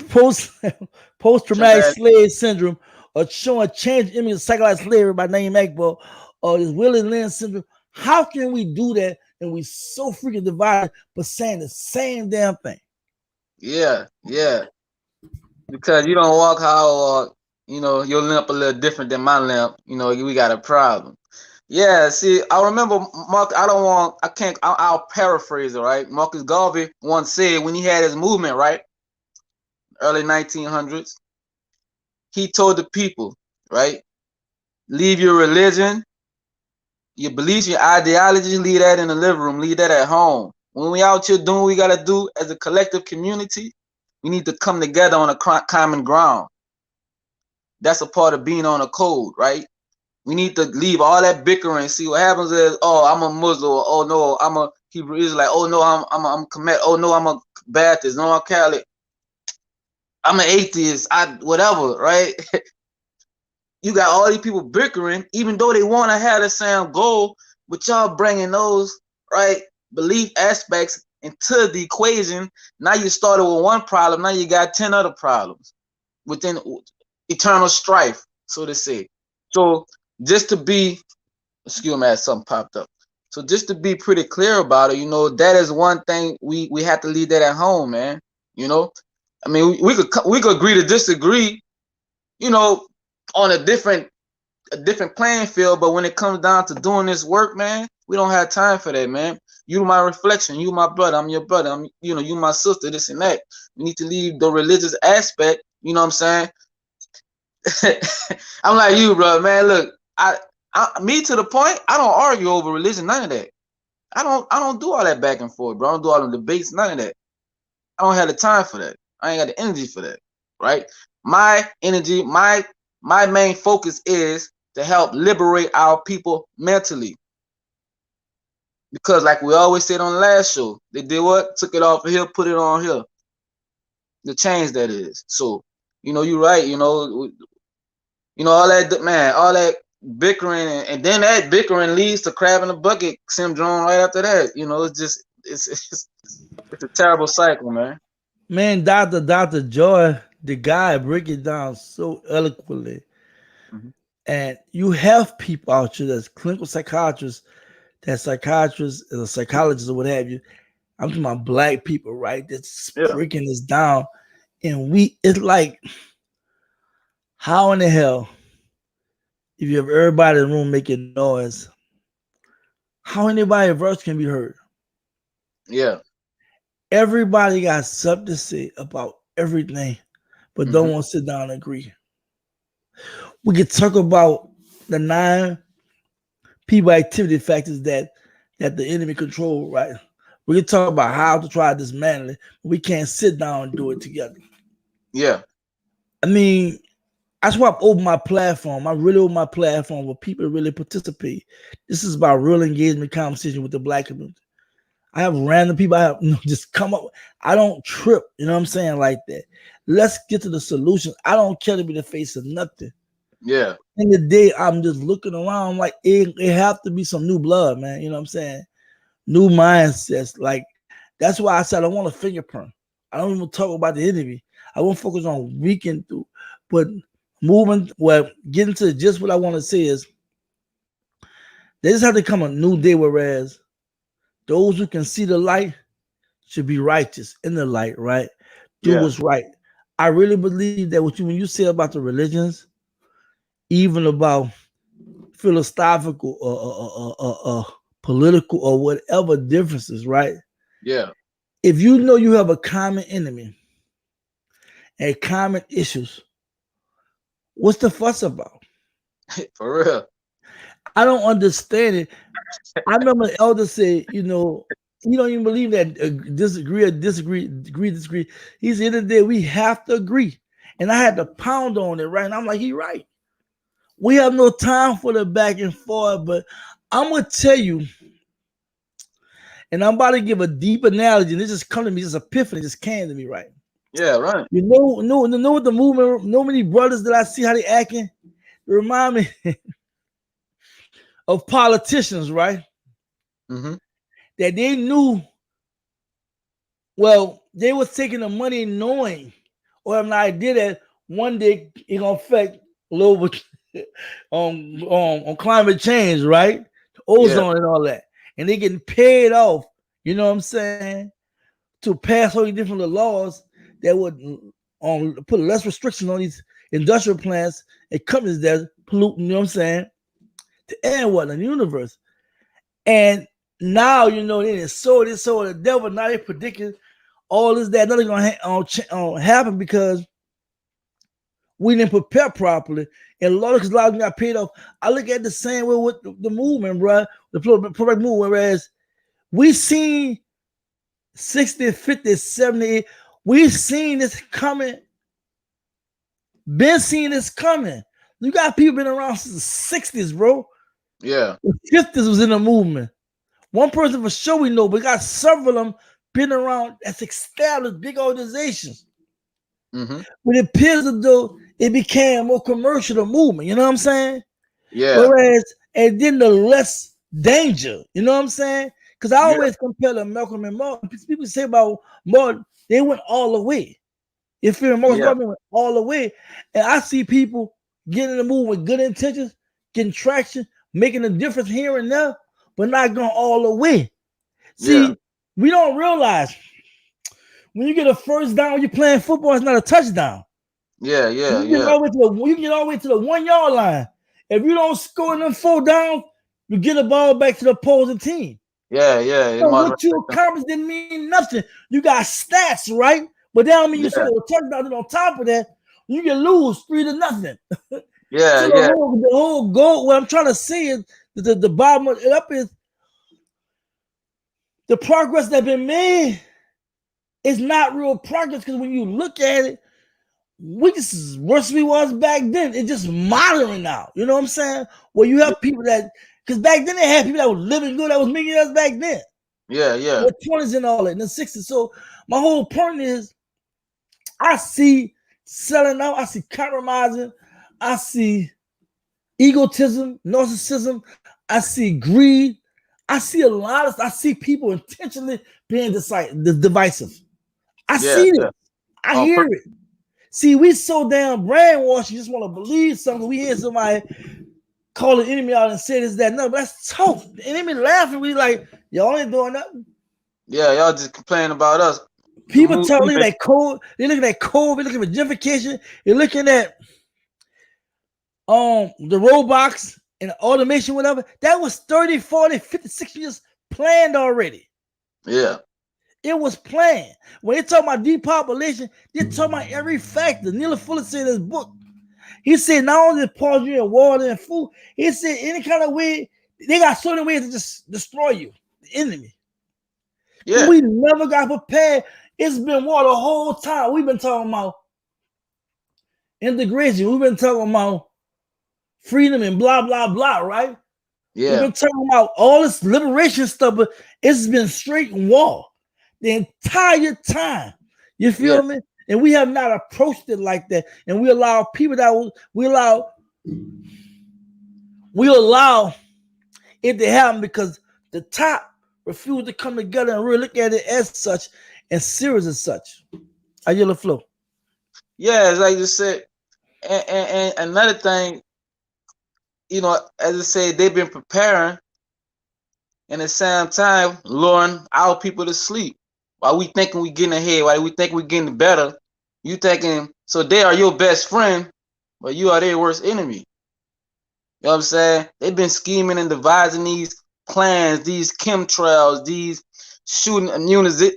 C: Traumatic.
B: slave syndrome, or showing change image of psychological slavery by name Akbar, or this Willie Lynn syndrome? How can we do that and we so freaking divided but saying the same damn thing?
C: Yeah. Yeah. Because you don't walk how I walk. You know, your limp a little different than my limp. You know, we got a problem. Yeah, see, I remember Mark. I don't want. I can't. I'll paraphrase it, right? Marcus Garvey once said when he had his movement, right, early 1900s, he told the people, right, leave your religion, your beliefs, your ideology, leave that in the living room, leave that at home. When we out here doing what we gotta do as a collective community, we need to come together on a common ground. That's a part of being on a code, right? We need to leave all that bickering. See what happens is, oh, I'm a Muslim. Oh no, I'm a Hebrew Israelite. Oh no, I'm Kemet. Oh no, I'm a Baptist. No, I'm Catholic. I'm an atheist. I whatever, right? You got all these people bickering, even though they want to have the same goal, but y'all bringing those right belief aspects into the equation. Now you started with one problem. Now you got 10 other problems within eternal strife, so to say. So just to be excuse me, as something popped up. So just to be pretty clear about it, you know, that is one thing we have to leave that at home, man. You know, I mean, we could agree to disagree, you know, on a different playing field, but when it comes down to doing this work, man, we don't have time for that, man. You my reflection, you my brother, I'm your brother, you my sister, this and that. We need to leave the religious aspect, you know what I'm saying? I'm like you, bro, man. Look, me to the point, I don't argue over religion, none of that. I don't do all that back and forth, bro. I don't do all the debates, none of that. I don't have the time for that. I ain't got the energy for that, right? My energy, my main focus is to help liberate our people mentally. Because like we always said on the last show, they did what? Took it off of here, put it on here. The change that is. So, you're right, all that, man, all that bickering, and then that bickering leads to crab in the bucket syndrome right after that. It's just it's a terrible cycle, man.
B: Man, Dr. Joy, the guy break it down so eloquently.
C: Mm-hmm.
B: And you have people out here that's clinical psychiatrists, that psychiatrists and psychologists or what have you. I'm talking about black people, right? That's
C: Yeah.
B: breaking this down. And it's like, how in the hell, if you have everybody in the room making noise, how anybody verse can be heard?
C: Yeah.
B: Everybody got something to say about everything, but
C: Mm-hmm.
B: don't want to sit down and agree. We could talk about the 9 people activity factors that the enemy control, right? We can talk about how to try to dismantle it, but we can't sit down and do it together.
C: Yeah.
B: I mean, that's why I've opened my platform. I really opened my platform where people really participate. This is about real engagement conversation with the black community. I have random people just come up. I don't trip, you know what I'm saying, like that. Let's get to the solution. I don't care to be the face of nothing.
C: Yeah.
B: In the day, I'm just looking around like it have to be some new blood, man. You know what I'm saying? New mindsets. Like, that's why I said I want a fingerprint. I don't even talk about the enemy. I won't focus on weekend through, but getting to just what I want to say is there just have to come a new day, whereas those who can see the light should be righteous in the light, right? Do
C: Yeah.
B: what's right. I really believe that when you say about the religions, even about philosophical or political or whatever differences, right?
C: Yeah.
B: If you know you have a common enemy and common issues, What's the fuss about?
C: For real.
B: I don't understand it. I remember the elder said, you know, you don't even believe that disagree or disagree. He said, the day we have to agree. And I had to pound on it, right? And I'm like, he right. We have no time for the back and forth, but I'm going to tell you, and I'm about to give a deep analogy, and this just come to me, this epiphany just came to me, right?
C: Yeah, right.
B: You know what the movement, know many brothers that I see how they acting? They remind me of politicians, right?
C: Mm-hmm.
B: That they knew, well, they was taking the money knowing or have an idea that one day it's gonna affect global on climate change, right?
C: Yeah.
B: Ozone and all that. And they getting paid off, you know what I'm saying, to pass all these different laws that would put less restrictions on these industrial plants and companies that pollute, you know what I'm saying, to air and whatnot in the universe. And now, you know, they sold the devil. Now they predicting all this, that, nothing gonna happen because we didn't prepare properly. And a lot of them got paid off. I look at the same way with the movement, bro, the pro movement, whereas we seen 60, 50, 70, we seen this coming, been seeing this coming. You got people been around since the 60s, bro.
C: Yeah.
B: The 50s was in the movement. One person for sure we know, but we got several of them been around as established big organizations.
C: Mm-hmm.
B: But it appears as though it became more commercial, the movement, you know what I'm saying?
C: Yeah.
B: Whereas, and then the less danger, you know what I'm saying? Because I
C: Yeah.
B: always compare to Malcolm and Martin. People say about Martin, they went all the way. You feel me?
C: Yeah.
B: Martin went all the way. And I see people getting in the move with good intentions, getting traction, making a difference here and there, but not going all the way. See,
C: Yeah.
B: we don't realize when you get a first down when you're playing football, it's not a touchdown.
C: Yeah. Yeah.
B: You get
C: Yeah.
B: all the way to you get all the way to the 1 yard line. If you don't score and then 4 down, you get the ball back to the opposing team.
C: Yeah. Yeah. It
B: So
C: might
B: what you accomplished didn't mean nothing. You got stats, right? But that don't mean you
C: Yeah.
B: score a touchdown. And on top of that, you can lose 3-0.
C: Yeah.
B: So
C: Yeah.
B: the whole goal, what I'm trying to say is the bottom of it up is the progress that been made is not real progress because when you look at it, we just worse we was back then. It's just modern now. You know what I'm saying? Where you have people that, because back then they had people that were living good, that was millionaires back then.
C: Yeah. Yeah.
B: The 20s and all that, in the 60s. So my whole point is I see selling out, I see compromising, I see egotism, narcissism, I see greed. I see a lot of, I see people intentionally being divisive. I
C: Yeah.
B: see it.
C: Yeah.
B: I
C: On
B: hear
C: purpose.
B: it. See, we so damn brainwashed, you just want to believe something. We hear somebody call an enemy out and say this, that, no, but that's tough. The enemy laughing, we like, y'all ain't doing nothing.
C: Yeah. Y'all just complain about us. The
B: People
C: movement.
B: look at that code, they looking at COVID, they looking at gentrification, they're looking at the robots and the automation, whatever. That was 30, 40, 56 years planned already.
C: Yeah.
B: It was planned. When they talk about depopulation, they talk about every factor. Neil Fuller said in his book, he said not only poison you in water and food, he said any kind of way, they got so many ways to just destroy you, the enemy.
C: Yeah.
B: We never got prepared. It's been war the whole time. We've been talking about integration. We've been talking about freedom and blah, blah, blah, right? We've
C: Yeah.
B: been talking about all this liberation stuff, but it's been straight war the entire time. You
C: Yeah.
B: feel me? And we have not approached it like that. And we allow people we allow it to happen because the top refuse to come together and really look at it as such and serious as such. I yell the flow.
C: Yeah. It's like you said. And another thing, you know, as I say, they've been preparing and at the same time luring our people to sleep. While we thinking we getting ahead, while we think we getting better, you thinking so they are your best friend, but you are their worst enemy. You know what I'm saying? They've been scheming and devising these plans, these chemtrails, these shooting immunization,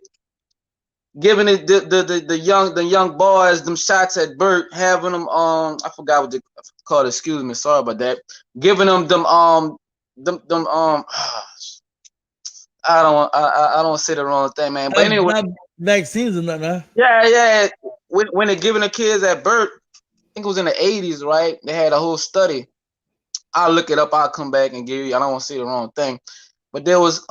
C: giving it the young boys them shots at Bert, having them I forgot what they called. Excuse me, sorry about that. Giving them them I don't say the wrong thing, man. But anyway,
B: Not vaccines or nothing, huh?
C: yeah. When they're giving the kids at Bert, I think it was in the 80s, right? They had a whole study. I'll look it up. I'll come back and give you. I don't want to say the wrong thing, but there was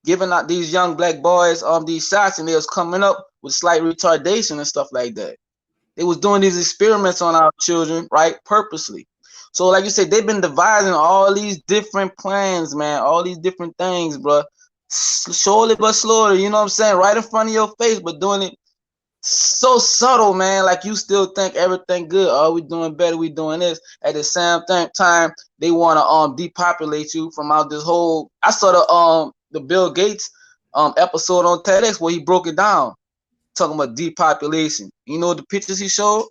C: giving out these young black boys these shots, and they was coming up with slight retardation and stuff like that. They was doing these experiments on our children, right, purposely. So, like you said, they've been devising all these different plans, man, all these different things, bro. Slowly but slowly, you know what I'm saying, right in front of your face, but doing it so subtle, man. Like you still think everything good. Oh, we doing better. We doing this. At the same time, they want to depopulate you from out this whole. I saw the Bill Gates episode on TEDx where he broke it down, talking about depopulation. You know the pictures he showed,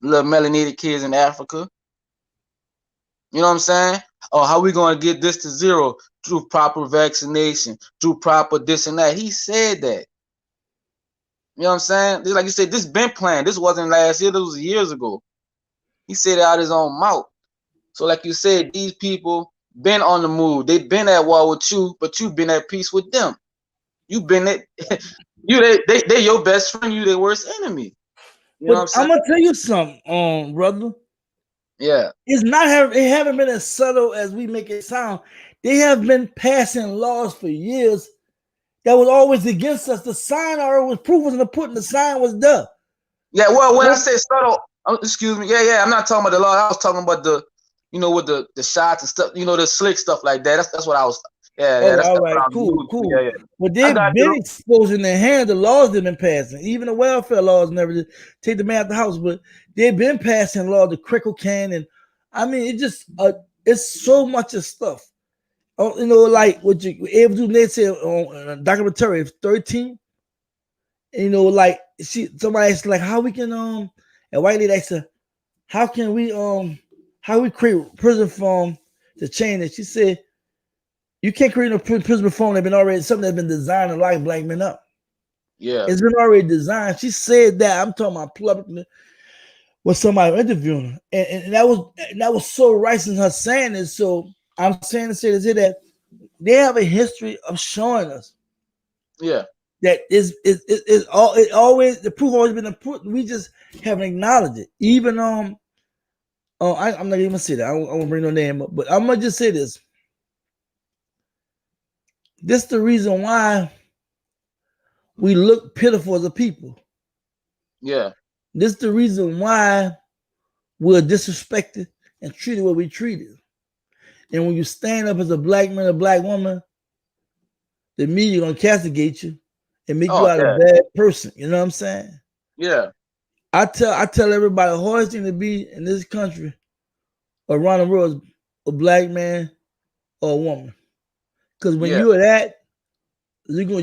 C: little melanated kids in Africa. You know what I'm saying? Oh, how we gonna get this to zero through proper vaccination, through proper this and that? He said that. You know what I'm saying? Like you said, this been planned. This wasn't last year. This was years ago. He said it out his own mouth. So like you said, these people been on the move. They've been at war with you, but you've been at peace with them. You've been at they your best friend. You their worst enemy. You know what I'm saying?
B: I'm gonna tell you something, brother.
C: Yeah.
B: It haven't been as subtle as we make it sound. They have been passing laws for years that was always against us. The sign already was proof was in the pudding. The sign was there.
C: Yeah, well, when I say subtle, excuse me, yeah, I'm not talking about the law. I was talking about the, you know, with the shots and stuff, you know, the slick stuff like that. That's what I was. Yeah, that's
B: all right, cool.
C: Yeah.
B: But they've been exposing their hand the laws they've been passing, even the welfare laws and everything. Take the man out the house, but they've been passing laws, the crickle can, and I mean, it just it's so much of stuff. You know, like what you able to do. They said on a documentary 13. You know, like somebody asked like how we can and white lady asked her, how can we create prison reform to change it? She said, you can't create a prison reform that's been already something that's been designed to lock black men up.
C: Yeah,
B: it's been already designed. She said that. I'm talking about publicly with somebody interviewing her, and that was so right in her saying this. So I'm saying to say that they have a history of showing us.
C: Yeah.
B: That is always the proof always been important. We just haven't acknowledged it. Even I'm not even gonna say that. I won't bring no name up, but I'm gonna just say this. This is the reason why we look pitiful as a people.
C: Yeah.
B: This is the reason why we're disrespected and treated what we treated. And when you stand up as a black man, a black woman, the media gonna castigate you and make you out a bad person. You know what I'm saying?
C: Yeah.
B: I tell everybody the hardest thing to be in this country around the world is a black man or a woman. Because when you're that, you're gonna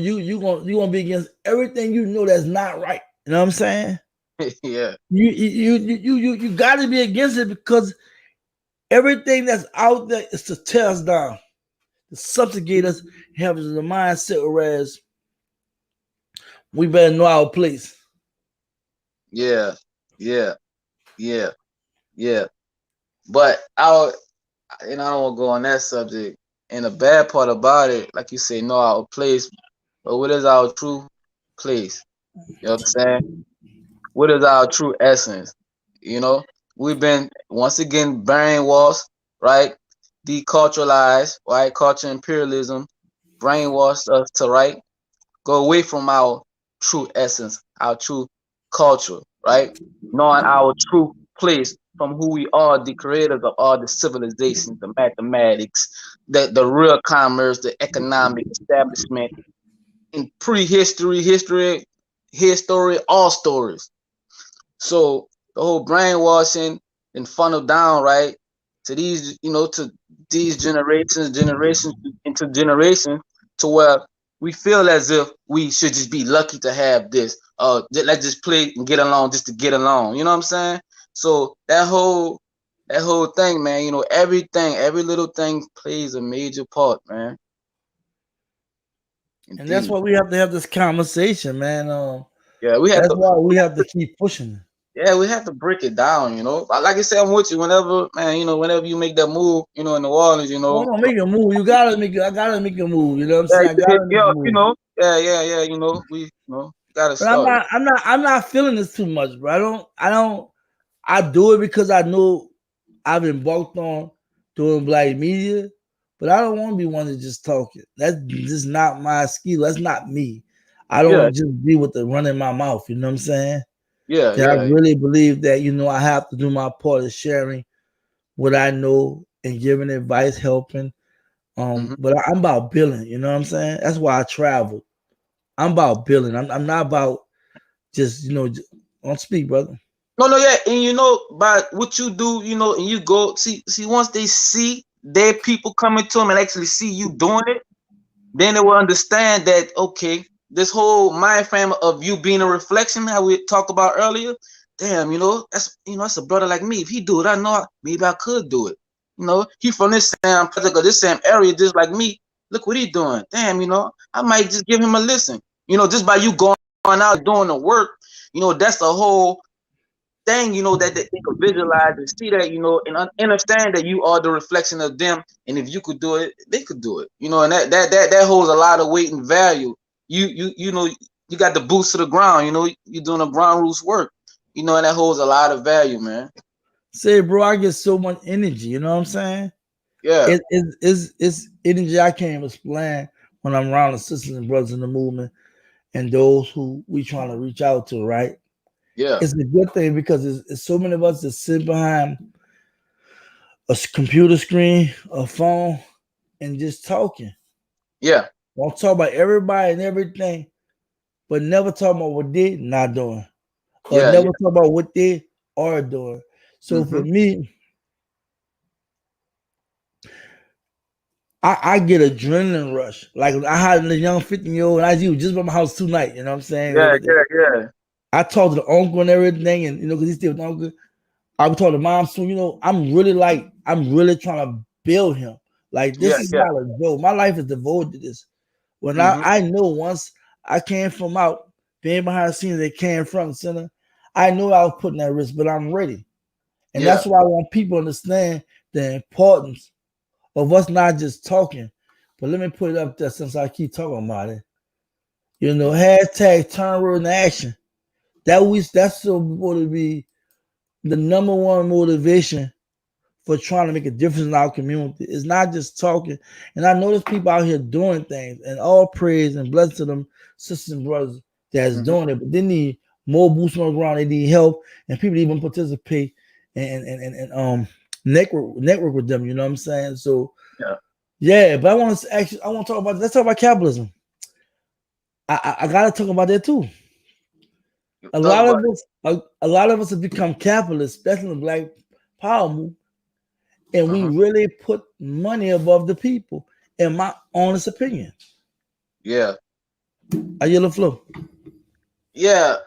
B: be against everything you know that's not right. You know what I'm saying?
C: Yeah.
B: You gotta be against it because everything that's out there is to tear us down, to subjugate us, have the mindset whereas we better know our place.
C: Yeah. But I don't want to go on that subject. And the bad part about it, like you say, know our place. But what is our true place? You know what I'm saying? What is our true essence? You know, we've been once again brainwashed, right? Deculturalized, right? Culture imperialism, brainwashed us to go away from our true essence, our true culture, right? Knowing our true place from who we are, the creators of all the civilizations, the mathematics, the real commerce, the economic establishment, in prehistory, history, all stories. So the whole brainwashing and funnel down, right, to these, to these generations into generations, to where we feel as if we should just be lucky to have this. Let's just play and get along just to get along. You know what I'm saying? So that whole thing, man, everything, every little thing plays a major part, man.
B: And that's
C: Indeed.
B: why we have to have this conversation, man.
C: Yeah, we have
B: That's
C: to.
B: why we have to keep pushing.
C: Yeah, we have to break it down. Like I said, I'm with you. Whenever, man, whenever you make that move, in New Orleans,
B: Hold on, make a move. You gotta make it. I gotta make a move. You know what I'm
C: yeah,
B: saying? I
C: you hit
B: gotta
C: me
B: make a
C: up.
B: move.
C: Yeah. We, gotta
B: But I'm
C: start.
B: not. I'm not feeling this too much, bro. I don't. I do it because I know I've been embarked on doing black media, but I don't want to be one to just talk it. That's just not my skill. That's not me. I don't
C: Yeah,
B: want to just be with the run in my mouth. You know what I'm saying?
C: yeah,
B: And I
C: yeah.
B: really believe that I have to do my part of sharing what I know and giving advice, helping.
C: Hmm.
B: But I'm about building. You know what I'm saying? That's why I travel. I'm about building. I'm not about just don't speak, brother.
C: No, yeah, and by what you do, and you go see once they see their people coming to them and actually see you doing it, then they will understand that okay, this whole mind frame of you being a reflection, how we talked about earlier. Damn, that's a brother like me. If he do it, I know maybe I could do it. He from this same project or this same area, just like me. Look what he doing. Damn, I might just give him a listen. Just by you going out doing the work, that's the whole thing, that they could visualize and see that, and understand that you are the reflection of them. And if you could do it, they could do it. And that holds a lot of weight and value. You got the boots to the ground. You're doing the ground roots work. And that holds a lot of value, man.
B: Say, bro, I get so much energy. You know what I'm saying?
C: Yeah,
B: It's energy I can't even explain when I'm around the sisters and brothers in the movement and those who we trying to reach out to. Right?
C: yeah,
B: It's a good thing because it's so many of us that sit behind a computer screen, a phone, and just talking.
C: yeah,
B: Don't talk about everybody and everything, but never talk about what they not doing, or
C: yeah,
B: never
C: yeah.
B: talk about what they are doing. So for
C: Mm-hmm.
B: me, I get adrenaline rush. Like I had a young 15-year-old, and I was just by my house tonight. You know what I'm saying? The
C: Yeah,
B: other day.
C: yeah, yeah.
B: I talked to the uncle and everything, and because he's still with the uncle. I would talk to mom. So I'm really trying to build him. Like
C: Yeah,
B: this is
C: yeah.
B: not a joke. My life is devoted to this. When
C: Mm-hmm.
B: I know once I came from out being behind the scenes, they came front and center. I knew I was putting that risk, but I'm ready. And
C: Yeah.
B: that's why I want people to understand the importance of us not just talking. But let me put it up there since I keep talking about it. Hashtag turn word into action. That's supposed to be the number one motivation for trying to make a difference in our community. It's not just talking. And I know there's people out here doing things, and all praise and blessings to them sisters and brothers that's
C: Mm-hmm.
B: doing it. But they need more boots on the ground. They need help, and people even participate and network with them. You know what I'm saying? So
C: Yeah.
B: yeah, but I want to talk about. Let's talk about capitalism. I gotta talk about that too. A
C: Talk
B: lot of
C: about
B: us, a lot of us have become capitalists, especially in the Black Power movement, and
C: it.
B: we
C: Uh-huh.
B: really put money above the people. In my honest opinion,
C: Yeah.
B: I yellow flow.
C: Yeah.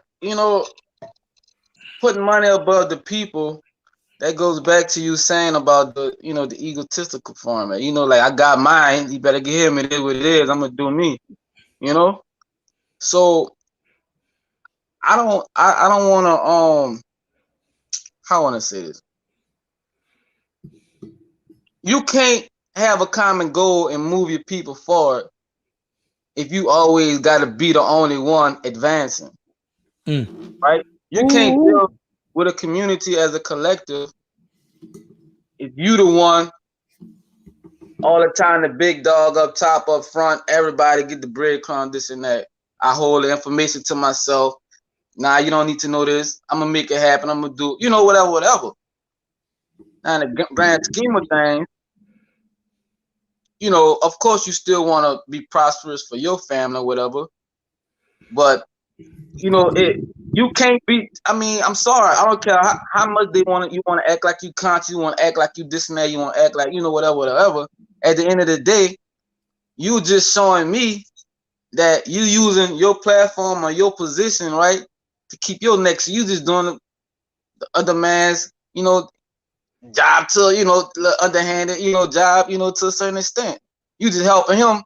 C: Putting money above the people, that goes back to you saying about the egotistical format. Like I got mine, you better get him. It is what it is. I'm gonna do me. You know. So I don't want to how I want to say this. You can't have a common goal and move your people forward if you always got to be the only one advancing,
B: Mm.
C: right? You can't
B: Ooh.
C: build with a community as a collective if you the one all the time, the big dog up top, up front, everybody get the breadcrumb, this and that. I hold the information to myself. Nah, you don't need to know this. I'm gonna make it happen. I'm gonna do, whatever. Now, in the grand scheme of things, of course, you still want to be prosperous for your family or whatever. But you can't be. I mean, I'm sorry. I don't care how much they want to. You want to act like you conscious. You want to act like you this and that. You want to act like whatever. At the end of the day, you just showing me that you using your platform or your position, right, to keep your neck. So you just doing the other man's, job to, the underhanded, job, to a certain extent. You just helping him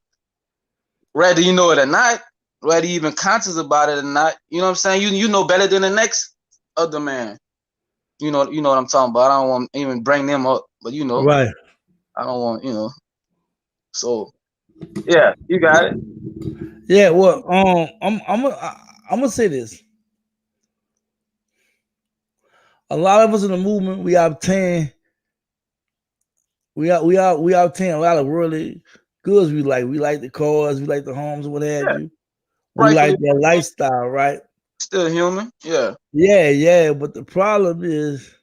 C: whether you know it or not, whether you even conscious about it or not. You know what I'm saying? You know better than the next other man. You know what I'm talking about. I don't want to even bring them up, but
B: Right.
C: I don't want So yeah, you got it.
B: Yeah. Well, I'm gonna say this. A lot of us in the movement, we obtain a lot of worldly goods. We like the cars, we like the homes, what have
C: Yeah,
B: you. We like
C: rightfully
B: that lifestyle, right?
C: still human. Yeah,
B: Yeah. But the problem is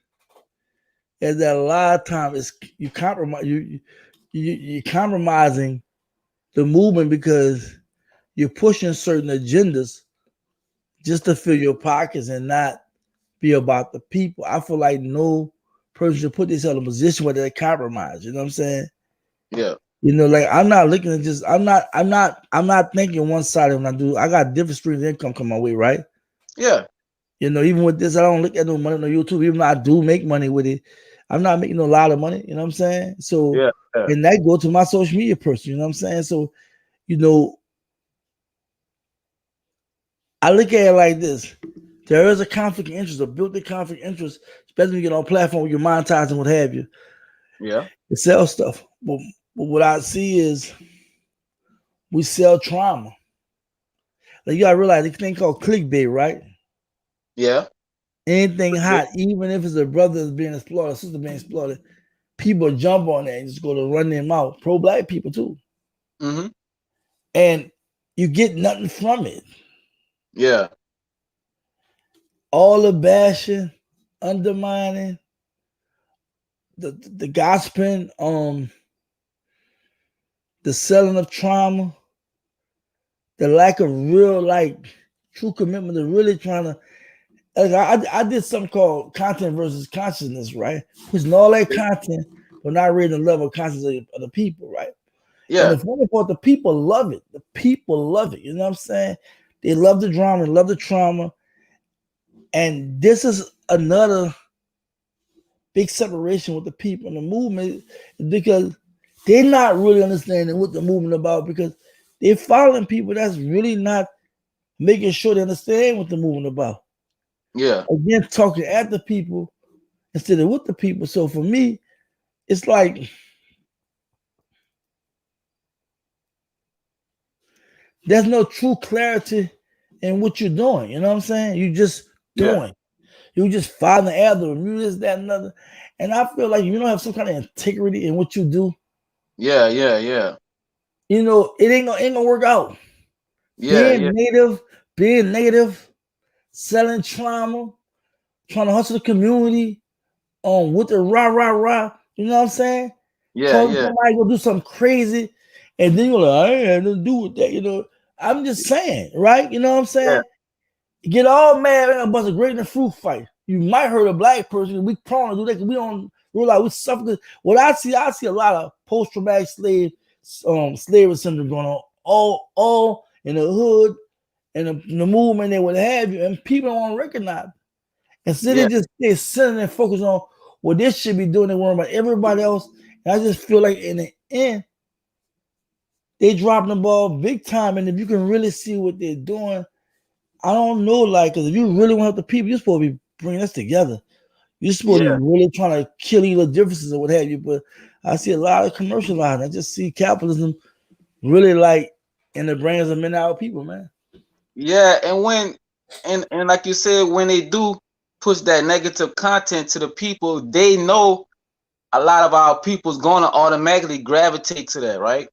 B: that a lot of times you're compromising the movement because you're pushing certain agendas just to fill your pockets and not be about the people. I feel like no person should put themselves in a position where they compromise. You know what I'm saying?
C: yeah,
B: Like I'm not looking at just I'm not thinking one sided when I do. I got different streams of income come my way, right?
C: yeah,
B: Even with this, I don't look at no money on YouTube. Even though I do make money with it, I'm not making a lot of money. You know what I'm saying? So,
C: yeah, yeah,
B: and that go to my social media person. You know what I'm saying? So, you know, I look at it like this: there is a conflict of interest, a built-in conflict of interest, especially when you get on platform, you're monetizing what have you.
C: yeah,
B: It sells stuff, but what I see is we sell trauma. Like you gotta realize this thing called clickbait, right?
C: yeah,
B: Anything hot, even if it's a brother that's being exploited, a sister being exploited, people jump on that and just go to run their mouth. Pro-black people too,
C: mm-hmm,
B: and you get nothing from it.
C: yeah,
B: All the bashing, undermining, the gossiping, the selling of trauma, the lack of real true commitment to really trying to. Like I did something called content versus consciousness, right? Pushing all that content, but not reading the level of consciousness of the people, right? And
C: yeah,
B: the funny part, the people love it. The people love it. You know what I'm saying? They love the drama, they love the trauma. And this is another big separation with the people and the movement because they're not really understanding what the movement about because they're following people that's really not making sure they understand what the movement about.
C: yeah,
B: Again, talking at the people instead of with the people. So for me, it's like there's no true clarity in what you're doing. You know what I'm saying? You just
C: yeah,
B: doing. You just following the algorithm, you this, that, and other. And I feel like you don't have some kind of integrity in what you do.
C: yeah, yeah, yeah,
B: It ain't gonna work out.
C: yeah,
B: Being
C: yeah,
B: native, being native, selling trauma, trying to hustle the community, with the rah rah rah. You know what I'm saying?
C: yeah,
B: Calling
C: yeah,
B: somebody go do something crazy, and then you're like, I ain't had nothing to do with that. I'm just saying, right? You know what I'm
C: yeah,
B: saying? Get all mad at a bunch of great in the fruit fight. You might hurt a black person. We prone to do that because we don't realize we suffer. What I see a lot of post-traumatic slavery syndrome going on all in the hood and the movement and what have you, and people don't want to recognize it. Instead,
C: yeah,
B: they sitting and focus on what they should be doing and worrying about everybody else. And I just feel like in the end, they dropping the ball big time. And if you can really see what they're doing, I don't know, because if you really want to help the people, you're supposed to be bringing us together. You're supposed to
C: yeah.
B: be really trying to kill either differences or what have you. But I see a lot of commercializing. I just see capitalism really in the brains of many of our people, man.
C: Yeah, and and like you said, when they do push that negative content to the people, they know a lot of our people's gonna automatically gravitate to that, right?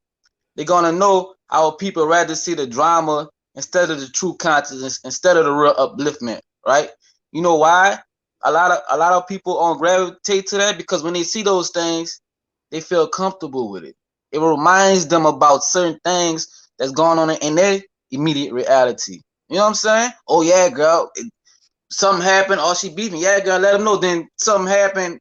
C: They're gonna know our people rather see the drama instead of the true consciousness, instead of the real upliftment, right? You know why? A lot of people on gravitate to that because when they see those things, they feel comfortable with it. It reminds them about certain things that's going on in their immediate reality. You know what I'm saying? Oh yeah, girl, something happened. Oh, she beat me. Yeah, girl, let them know. Then something happened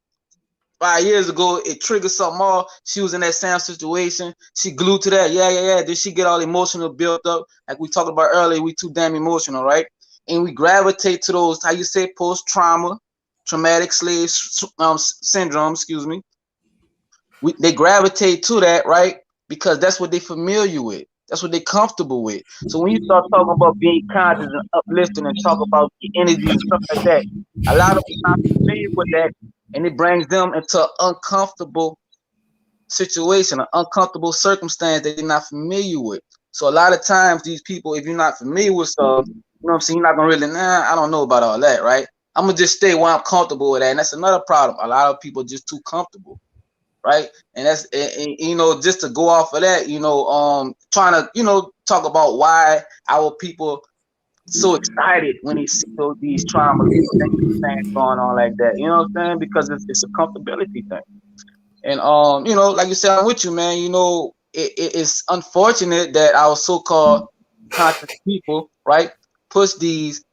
C: 5 years ago. It triggered something more. She was in that same situation. She glued to that. Yeah, yeah, yeah. Then she get all emotional built up. Like we talked about earlier, we too damn emotional, right? And we gravitate to those, how you say, post-trauma, traumatic slave syndrome, excuse me. They gravitate to that, right? Because that's what they familiar with. That's what they're comfortable with. So when you start talking about being conscious and uplifting and talk about the energy and stuff like that, a lot of people are not familiar with that, and it brings them into an uncomfortable situation, an uncomfortable circumstance that they're not familiar with. So a lot of times these people, if you're not familiar with stuff, you know what I'm saying, you're not gonna really, I don't know about all that, right? I'm gonna just stay where I'm comfortable with that. And that's another problem. A lot of people are just too comfortable, right? And that's just to go off of that, trying to, talk about why our people so excited when they see these trauma things going on like that. You know what I'm saying? Because it's a comfortability thing. And like you said, I'm with you, man. It's unfortunate that our so-called conscious people, right, push these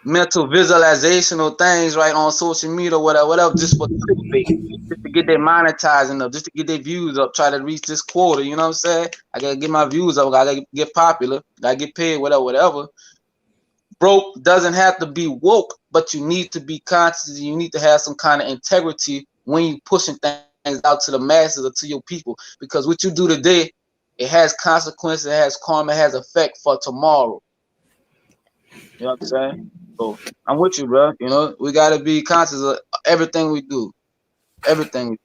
C: mental visualizational things right on social media, whatever, just for clickbait, just to get their monetizing up, just to get their views up, try to reach this quota. You know what I'm saying? I gotta get my views up, I gotta get popular, gotta get paid, whatever. Broke doesn't have to be woke, but you need to be conscious. You need to have some kind of integrity when you pushing things out to the masses or to your people, because what you do today, it has consequences, it has karma, it has effect for tomorrow. You know what I'm saying? So I'm with you, bro. We gotta be conscious of everything we do. Everything.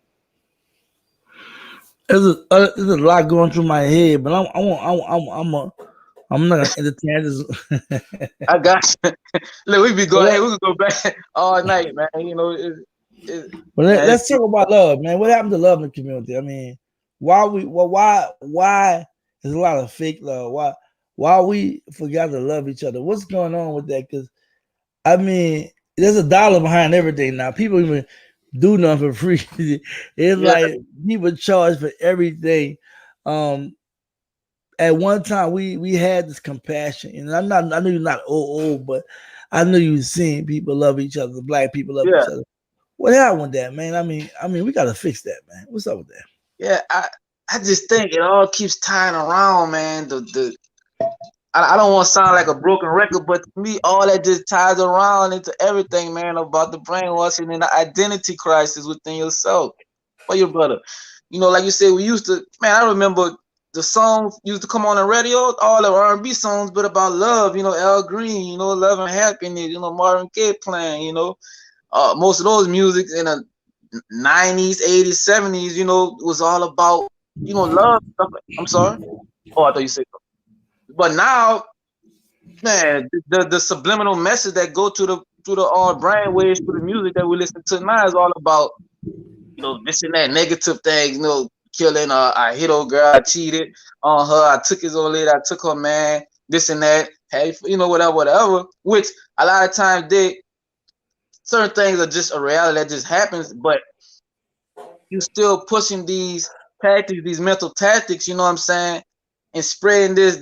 B: There's a lot going through my head, but I'm not gonna entertain this.
C: I got you. Look, we be going. Hey, we can go back all night, man.
B: But let's talk about love, man. What happened to love in the community? I mean, why there's a lot of fake love? Why we forgot to love each other? What's going on with that? Because I mean, there's a dollar behind everything now. People even do nothing for free. It's like people charge for everything. At one time we had this compassion, and I know you're not old, but I know you've seen people love each other. Black people love each other. What happened with that, man? I mean, we gotta fix that, man. What's up with that?
C: Yeah, I just think it all keeps tying around, man. I don't want to sound like a broken record, but to me, all that just ties around into everything, man, about the brainwashing and the identity crisis within yourself. For your brother. Like you said, we used to, man, I remember the songs used to come on the radio, all the R&B songs, but about love, Al Green, love and happiness, Marvin Gaye playing, most of those music in the 90s, 80s, 70s, was all about, love. I'm sorry. Oh, I thought you said something. But now, man, the subliminal message that go to the brain waves, through the music that we listen to now is all about, this and that negative thing, killing, I hit old girl, I cheated on her, I took his old lady, I took her man, this and that, hey, whatever, which a lot of times certain things are just a reality that just happens, but you still pushing these tactics, these mental tactics, you know what I'm saying, and spreading this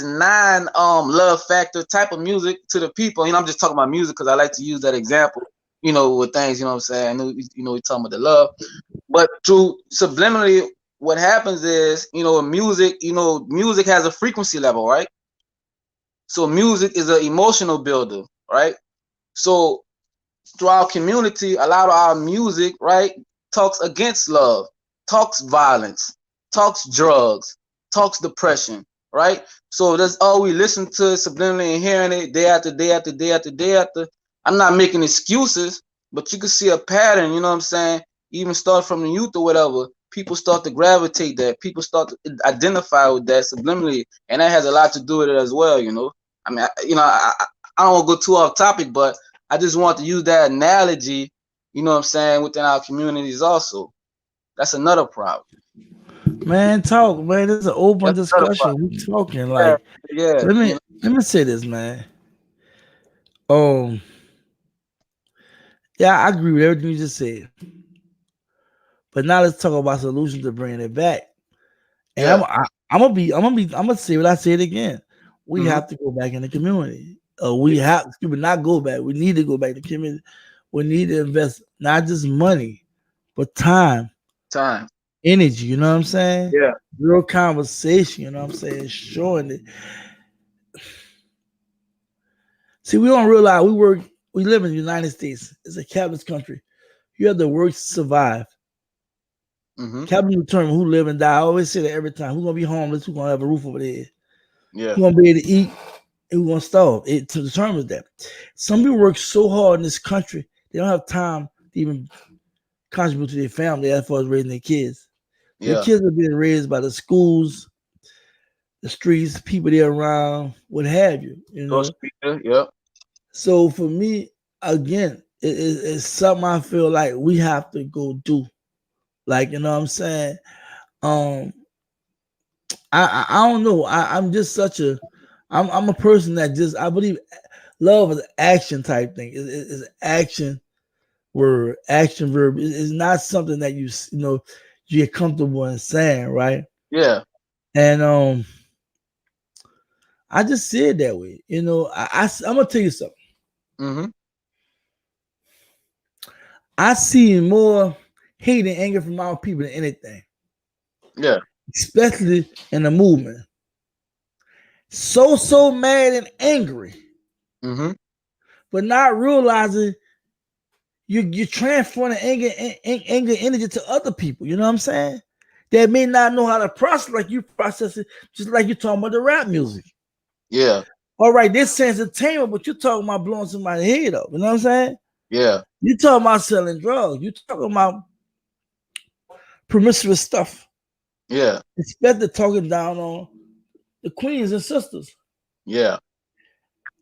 C: love factor type of music to the people. I'm just talking about music because I like to use that example, with things, you know what I'm saying. I know, we're talking about the love, but through subliminally, what happens is, music has a frequency level, right? So music is an emotional builder, right? So through our community, a lot of our music, right, talks against love, talks violence, talks drugs, talks depression, right? So that's all we listen to subliminally and hearing it day after day after day after day after. I'm not making excuses, but you can see a pattern, you know what I'm saying? Even start from the youth or whatever, people start to gravitate that. People start to identify with that subliminally, and that has a lot to do with it as well, I mean, I don't want to go too off topic, but I just want to use that analogy, you know what I'm saying, within our communities also. That's another problem.
B: Man, talk, man. This is an open discussion. We talking like, let me say this, man. Yeah, I agree with everything you just said. But now let's talk about solutions to bringing it back. And I'm gonna say what I said again. We have to go back in the community. We not go back. We need to go back in the community. We need to invest not just money, but time, energy. You know what I'm saying?
C: Yeah.
B: Real conversation. You know what I'm saying? Showing it. See, we don't realize we live in the United States. It's a capitalist country. You have to work to survive. Capital determine who live and die. I always say that every time. Who's gonna be homeless? Who's gonna have a roof over their head?
C: Yeah.
B: Who won't be able to eat, and who gonna starve. It to determine that. Some people work so hard in this country, they don't have time to even contribute to their family as far as raising their kids. Their
C: Yeah.
B: kids are being raised by the schools, the streets, people they're around, what have you, you
C: Go
B: know.
C: speaker. Yep.
B: So for me, again, it's something I feel like we have to go do. Like, you know what I'm saying? Um, I don't know. I'm just such a I'm a person that just I believe love is an action type thing. It's action word, action verb. It's not something that you know you get comfortable in saying, right?
C: Yeah.
B: And I just see it that way. You know, I'm gonna tell you something.
C: Mm-hmm.
B: I see more hate and anger from our people than anything,
C: Yeah.
B: especially in the movement. So mad and angry,
C: Mm-hmm.
B: but not realizing you're transferring anger energy to other people. You know what I'm saying? That may not know how to process like you process it, just like you're talking about the rap music.
C: Yeah.
B: All right, this is entertainment, but you're talking about blowing somebody's head up. You know what I'm saying?
C: Yeah.
B: You talking about selling drugs. You talking about promiscuous stuff.
C: Yeah.
B: Instead of talking down on the queens and sisters.
C: Yeah.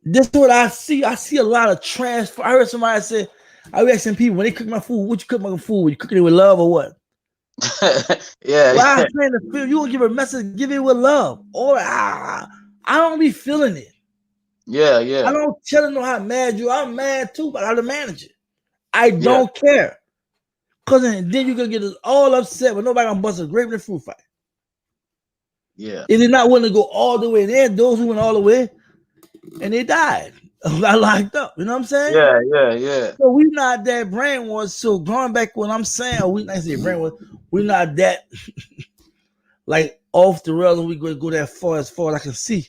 B: This is what I see. I see a lot of transfer. I heard somebody say, I was asking people when they cook my food, what you cook my food? You cooking it with love or what?
C: Yeah.
B: Well, I
C: Yeah.
B: saying the feel you gonna give a message, give it with love. Or I don't be feeling it.
C: Yeah.
B: I
C: Yeah.
B: don't tell them how mad you. I'm mad too, but I how to manage it. I
C: Yeah.
B: don't care. Cause then you're gonna get us all upset, but nobody gonna bust a grape in the fruit fight.
C: Yeah.
B: If they're not willing to go all the way there, those who went all the way and they died. Got locked up. You know what I'm saying?
C: Yeah. Yeah. Yeah.
B: So we not that brainwashed. So going back what I'm saying, we not say brainwashed, we not that like off the rails and we go that far as I can see.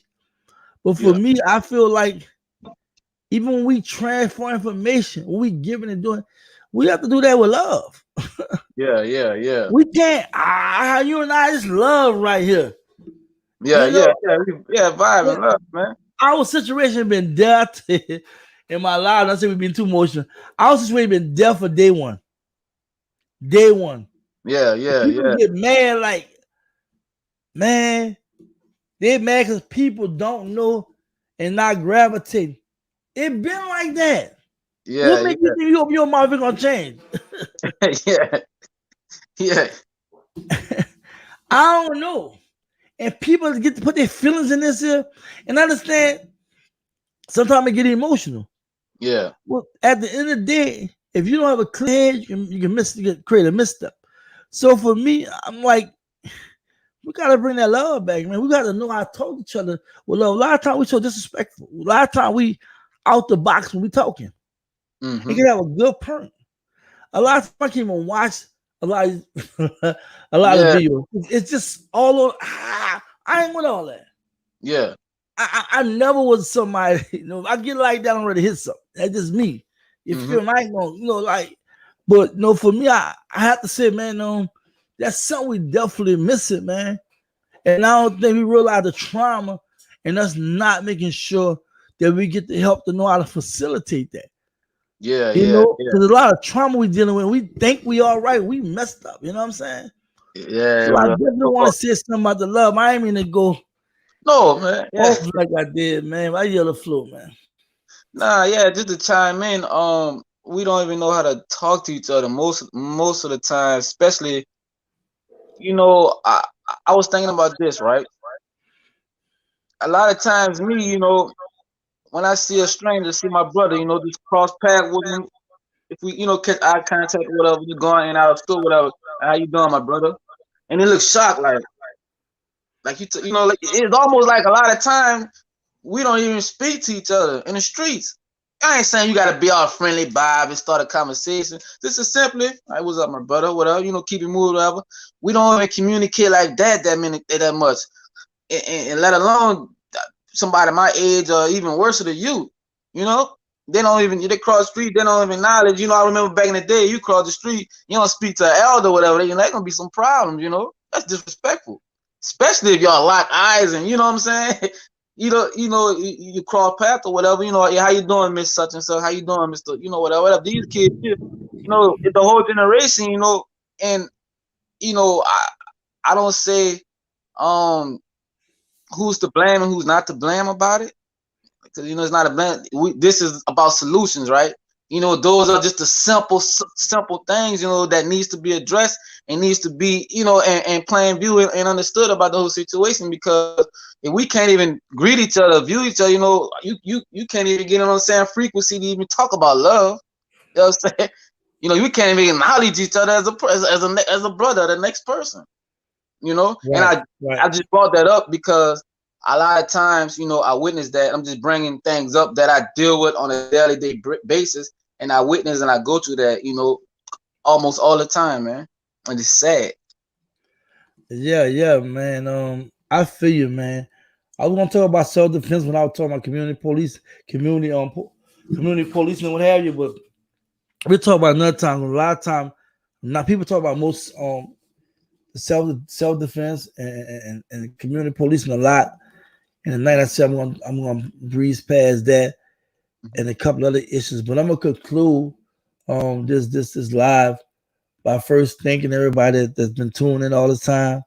B: But for
C: Yeah.
B: me, I feel like even when we transfer information, when we giving and doing, we have to do that with love.
C: Yeah. Yeah. Yeah.
B: We can't you and I just love right here.
C: Yeah.
B: You know,
C: Yeah. Yeah. Yeah. Vibe and love, man.
B: our situation been death in my life. I say we've been too emotional. Our situation been death for day one. Day one.
C: Yeah. Yeah.
B: People
C: Yeah.
B: get mad like, man, they mad because people don't know and not gravitate. It been like that. What
C: Yeah.
B: make you think you open your mouth is gonna change?
C: Yeah. Yeah.
B: I don't know. And people get to put their feelings in this here and understand sometimes they get emotional.
C: Yeah.
B: Well, at the end of the day, if you don't have a clear head, you can create a misstep. So for me, I'm like, we gotta bring that love back, man. We gotta know how to talk to each other with love. A lot of times we so disrespectful. A lot of times we out the box when we talking.
C: Mm-hmm.
B: It can have a good point. A lot of times I can't even watch a lot of a lot of
C: Yeah.
B: videos. It's just all on. I ain't with all that.
C: Yeah.
B: I never was somebody. You know, if I get like that, I'm ready to hit something. That's just me. You
C: Mm-hmm.
B: feel me? I ain't gonna, like. But no, for me, I have to say, man, that's something we definitely miss it, man. And I don't think we realize the trauma and us not making sure that we get the help to know how to facilitate that.
C: Yeah.
B: You
C: Yeah.
B: know,
C: Yeah.
B: there's a lot of trauma we dealing with. We think we all right. We messed up. You know what I'm saying?
C: Yeah.
B: So I
C: Bro.
B: definitely want to say something about the love. I ain't mean to go
C: No, man. Yeah.
B: off like I did, man. I yell the flow, man.
C: Nah. Yeah. Just to chime in. We don't even know how to talk to each other most of the time, especially. I was thinking about this, right? A lot of times, me, when I see a stranger, see my brother, just cross path with him. If we, catch eye contact or whatever, you going in and out of school, whatever. How you doing, my brother? And he looks shocked, like like it's almost like a lot of time we don't even speak to each other in the streets. I ain't saying you gotta be all friendly, vibe, and start a conversation. This is simply, hey, what's up, my brother? Whatever, keep it moving, whatever. We don't even communicate like that much, and let alone somebody my age or even worse than you. They don't even they cross the street, they don't even acknowledge. I remember back in the day, you cross the street, you don't speak to an elder or whatever. There's gonna be some problems. That's disrespectful, especially if y'all lock eyes and you know what I'm saying. you cross path or whatever. Hey, how you doing, Miss Such and Such? How you doing, Mister? Whatever. These kids, it's the whole generation. And I don't say who's to blame and who's not to blame about it, because it's not a blame. This is about solutions, right? Those are just the simple things that needs to be addressed and needs to be and plain view and understood about the whole situation. Because if we can't even greet each other, view each other, you can't even get on the same frequency to even talk about love. You know what I'm saying? We can't even acknowledge each other as a brother, the next person.
B: Right,
C: And I just brought that up because a lot of times, I witness that. I'm just bringing things up that I deal with on a daily day basis, and I witness and I go through that, almost all the time, man. And it's sad.
B: Yeah, man. I feel you, man. I was gonna talk about self-defense when I was talking about community policing and what have you, but we'll talk about another time. A lot of time, now people talk about most self-defense and community policing a lot. And tonight I said I'm gonna breeze past that and a couple other issues, but I'm gonna conclude this live by first thanking everybody that's been tuning in all the time.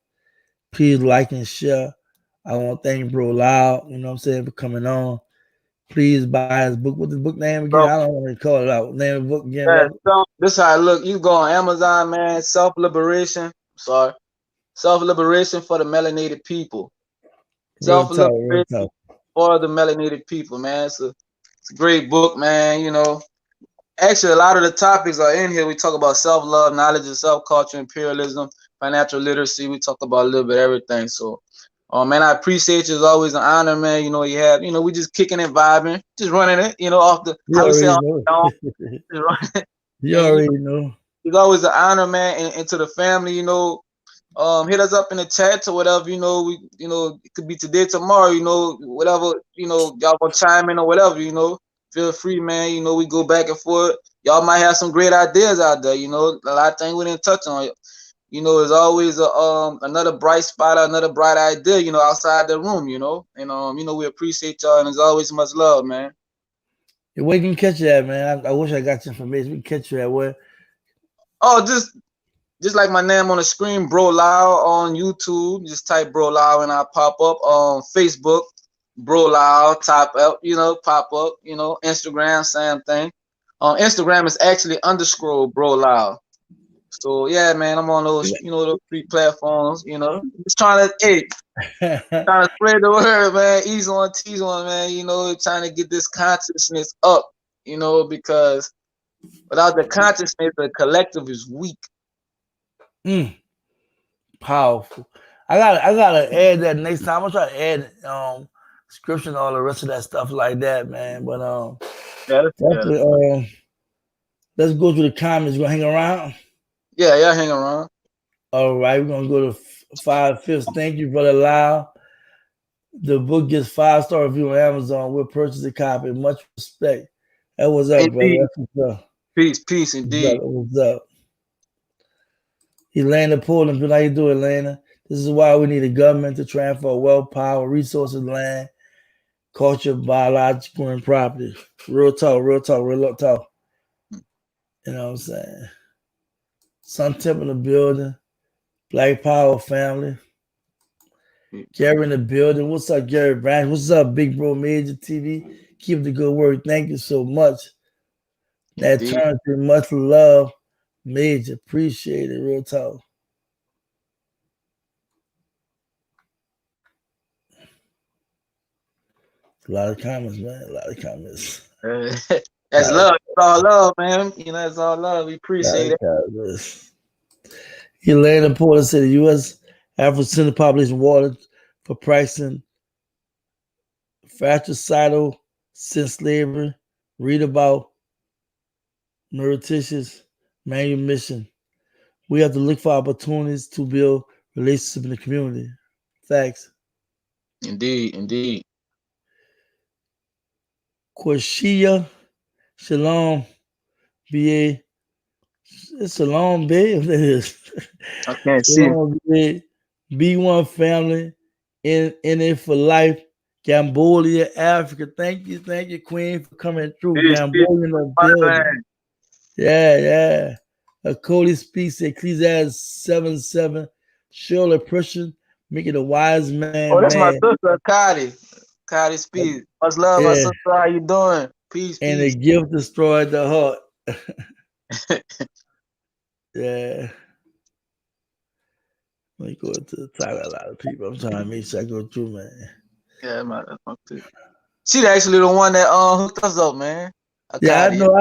B: Please like and share. I want to thank Bro Lyle, for coming on. Please buy his book. What's the book name again?
C: Bro,
B: I don't want to call it out. Name of the book again,
C: yeah,
B: brother?
C: so this is how I look. You go on Amazon, man. Self-liberation. Self-liberation for the melanated people.
B: Real talk, real
C: Self-liberation
B: talk.
C: for the melanated people, man. It's a great book, man. Actually, a lot of the topics are in here. We talk about self-love, knowledge of self-culture, imperialism, financial literacy. We talk about a little bit of everything. So, man, I appreciate you. It's always an honor, man. We just kicking and vibing, just running it, off the,
B: You
C: how we say,
B: already
C: off
B: know.
C: the dome, just running.
B: You
C: And,
B: already know.
C: it's always an honor, man. And to the family, hit us up in the chat or whatever, it could be today, tomorrow, whatever, y'all gonna chime in or whatever, feel free, man. We go back and forth. Y'all might have some great ideas out there, a lot of things we didn't touch on. There's always another bright spot, another bright idea, outside the room, and we appreciate y'all, and there's always much love, man.
B: Yeah, where can you catch you at, man? I wish I got your information. We can catch you at where?
C: Oh, just like my name on the screen, Bro Lyle on YouTube. Just type Bro Lyle and I pop up. On Facebook, Bro Lyle pop up. Instagram, same thing. On Instagram is actually _ Bro Lyle. So yeah, man, I'm on those those 3 platforms. Just trying to spread the word, man. Ease on, tease on, man. Trying to get this consciousness up. Because without the consciousness, the collective is weak.
B: Powerful. I gotta add that next time. I'm gonna try to add scripture and all the rest of that stuff like that, man. But definitely, let's go through the comments. You gonna hang around?
C: Yeah, hang around.
B: All right, we're gonna go to 5/5. Thank you, brother Lyle. The book gets 5-star review on Amazon. We'll purchase a copy. Much respect. That was up, brother. That's what's up.
C: Peace, indeed.
B: What's up? Elena Poland, how you doing, Elena? This is why we need a government to transfer wealth, power, resources, land, culture, biological, and property. Real talk. You know what I'm saying? Sun Tip in the building. Black Power family. Gary in the building. What's up, Gary Branch? What's up, Big Bro MajorTv? Keep the good work. Thank you so much. That turns to much love. Major. Appreciate it. Real talk. A lot of comments, man. A lot of comments.
C: That's love. It's all love, man. It's all love. We appreciate it.
B: Elena Porter said the U.S. Afrocentric population water for practicing fratricidal since slavery. Read about meretricious manumission. We have to look for opportunities to build relationships in the community. Facts.
C: Indeed.
B: Quashia Shalom B.A. Shalom B.
C: I can't see.
B: B1 family in it for life. Cambodia, Africa. Thank you, Queen, for coming through.
C: Peace, peace,
B: Cambodia in the building.
C: motherland.
B: Yeah. Cody speaks Ecclesiastes 7:7. Surely person making a wise
C: Oh,
B: man
C: that's my
B: mad.
C: sister, Cotty. Cotty speaks. Much love, my
B: Yeah.
C: sister. How you doing? Peace,
B: And the
C: peace.
B: gift destroyed the heart. Yeah. Let me go to the title. A lot of people. I'm trying to make sure I go through, man.
C: Yeah, that's my sister. She actually the one that hooked us up, man.
B: Yeah, I
C: Cotty.
B: know.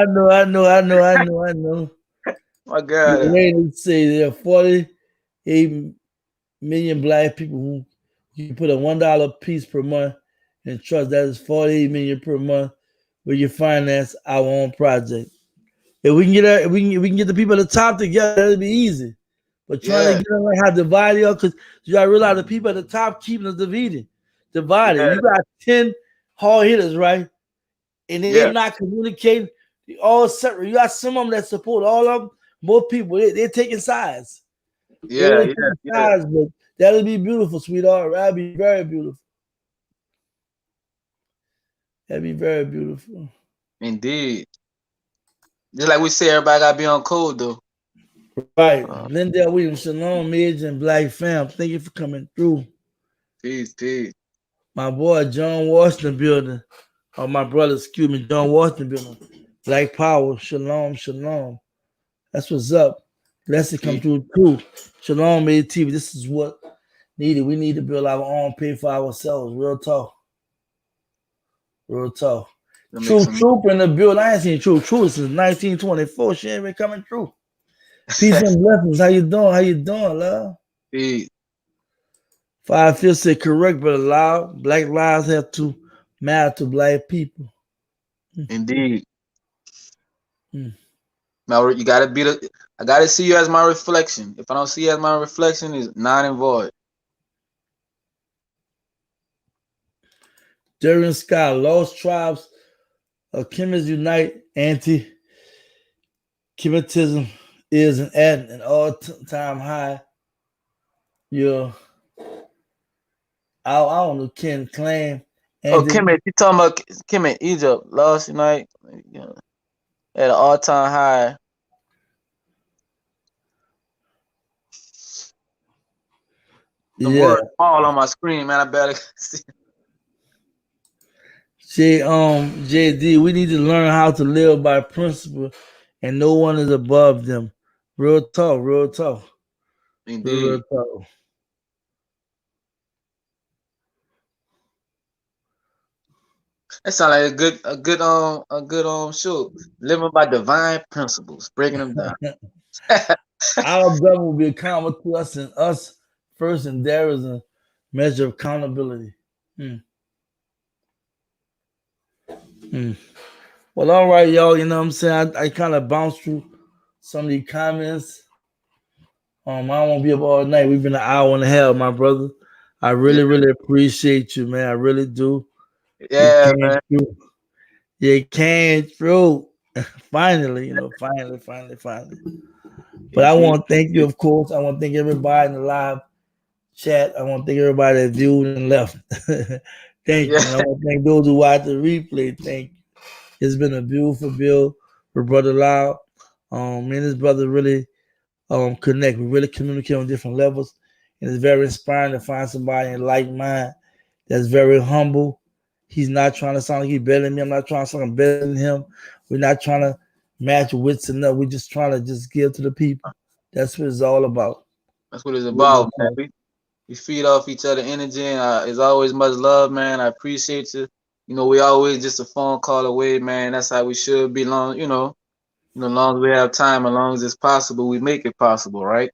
C: My
B: The
C: God.
B: lady say there are 48 million black people who you put a $1 piece per month and trust. That is 48 million per month where you finance our own project. If we can get we can get the people at the top together, that'll be easy. But trying to
C: Yeah,
B: get them like how divided up, because you gotta realize the people at the top keeping us divided.
C: yeah,
B: You got 10 hard hitters, right? And they're
C: yeah,
B: not communicating. They all separate. You got some of them that support all of them. More people, they're taking sides.
C: yeah,
B: They're
C: yeah,
B: taking
C: yeah.
B: sides, but that'll be beautiful, sweetheart. That'll be very beautiful. That'd be very beautiful.
C: Indeed. Just like we say, everybody gotta be on code though.
B: Right. Lindell Williams, Shalom, Midge, and Black Fam. Thank you for coming through.
C: Peace, peace.
B: My boy John Washington building. Oh, my brother, excuse me, John Washington building. Black Power. Shalom. That's what's up. Blessed come
C: Peace.
B: through too. Shalom, MajorTv. This is what needed. We need to build our own, pay for ourselves. Real talk.
C: That makes
B: True
C: some
B: Trooper in the building. I ain't seen True Trooper since 1924. She ain't been coming through. Peace and blessings. How you doing, love?
C: peace.
B: 5 said correct, but loud. Black lives have to matter to black people.
C: Indeed.
B: Mm.
C: Now you gotta be the. I gotta see you as my reflection. If I don't see you as my reflection, it's non and void.
B: Jerry Scott, lost tribes of chemists unite. Anti-Kemetism is at an all-time high. I don't know, can claim.
C: Oh, Kemet, you talking about Kemet, Egypt last night? At an all-time high. The
B: Yeah.
C: word all on my screen, man. I better see.
B: JD, we need to learn how to live by principle, and no one is above them. Real talk. Real talk.
C: Indeed. That sounds like a good show. Living by divine principles, breaking them down.
B: Our government will be accountable to us, and us first, and there is a measure of accountability. Well, all right, y'all. You know what I'm saying? I kind of bounced through some of the comments. I don't want to be up all night. We've been an hour and a half, my brother. I really appreciate you, man. I really do.
C: Yeah, man.
B: You came through. Finally, finally. But I want to thank you, of course. I want to thank everybody in the live chat. I want to thank everybody that viewed and left. Thank you. And I want to thank those who watched the replay. Thank you. It's been a beautiful build with Brother Lyle. Me and his brother really connect. We really communicate on different levels. And it's very inspiring to find somebody in like mind that's very humble. He's not trying to sound like he's better than me. I'm not trying to sound like I'm better than him. We're not trying to match wits enough. We're just trying to just give to the people. That's what it's all about.
C: That's what it's about, man. We feed off each other energy, and it's always much love, man. I appreciate you. We always just a phone call away, man. That's how we should be. Long as we have time, as long as it's possible, we make it possible, right?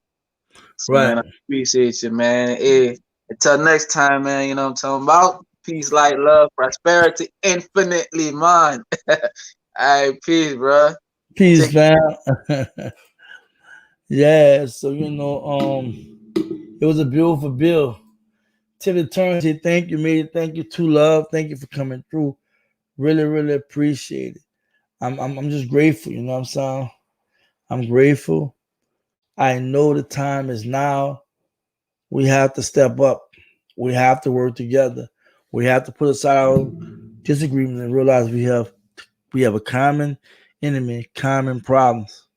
C: So,
B: Right.
C: man, I appreciate you, man. Hey, until next time, man. You know what I'm talking about? Peace, light, love, prosperity, infinitely mine. All right, peace, bro.
B: Peace, man. Yeah, so it was a beautiful bill. Till the turn, say thank you, man. Thank you to love. Thank you for coming through. Really appreciate it. I'm just grateful, you know what I'm saying? I'm grateful. I know the time is now. We have to step up. We have to work together. We have to put aside our disagreements and realize we have a common enemy, common problems.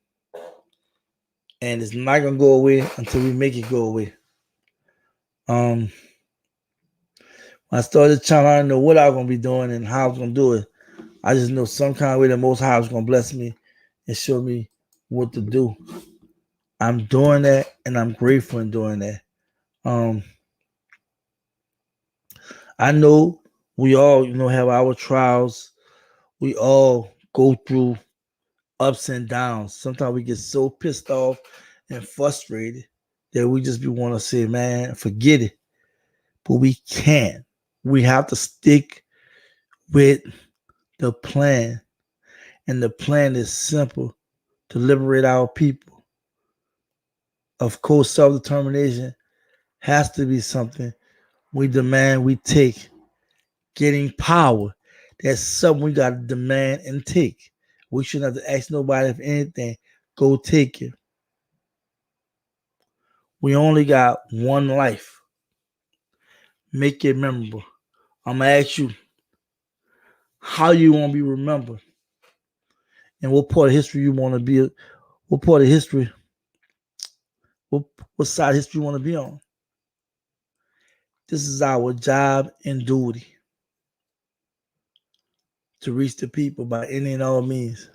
B: And it's not gonna go away until we make it go away. When I started the channel, I didn't know what I was gonna be doing and how I was gonna do it. I just know some kind of way the Most High was gonna bless me and show me what to do. I'm doing that, and I'm grateful in doing that. I know we all, have our trials. We all go through ups and downs. Sometimes we get so pissed off and frustrated that we just want to say, man, forget it. But we can't. We have to stick with the plan. And the plan is simple: to liberate our people. Of course, self-determination has to be something we demand we take. Getting power, that's something we got to demand and take. We shouldn't have to ask nobody for anything. Go take it. We only got one life. Make it memorable. I'm going to ask you how you want to be remembered and what part of history you want to be. What part of history, what side of history you want to be on. This is our job and duty, to reach the people by any and all means.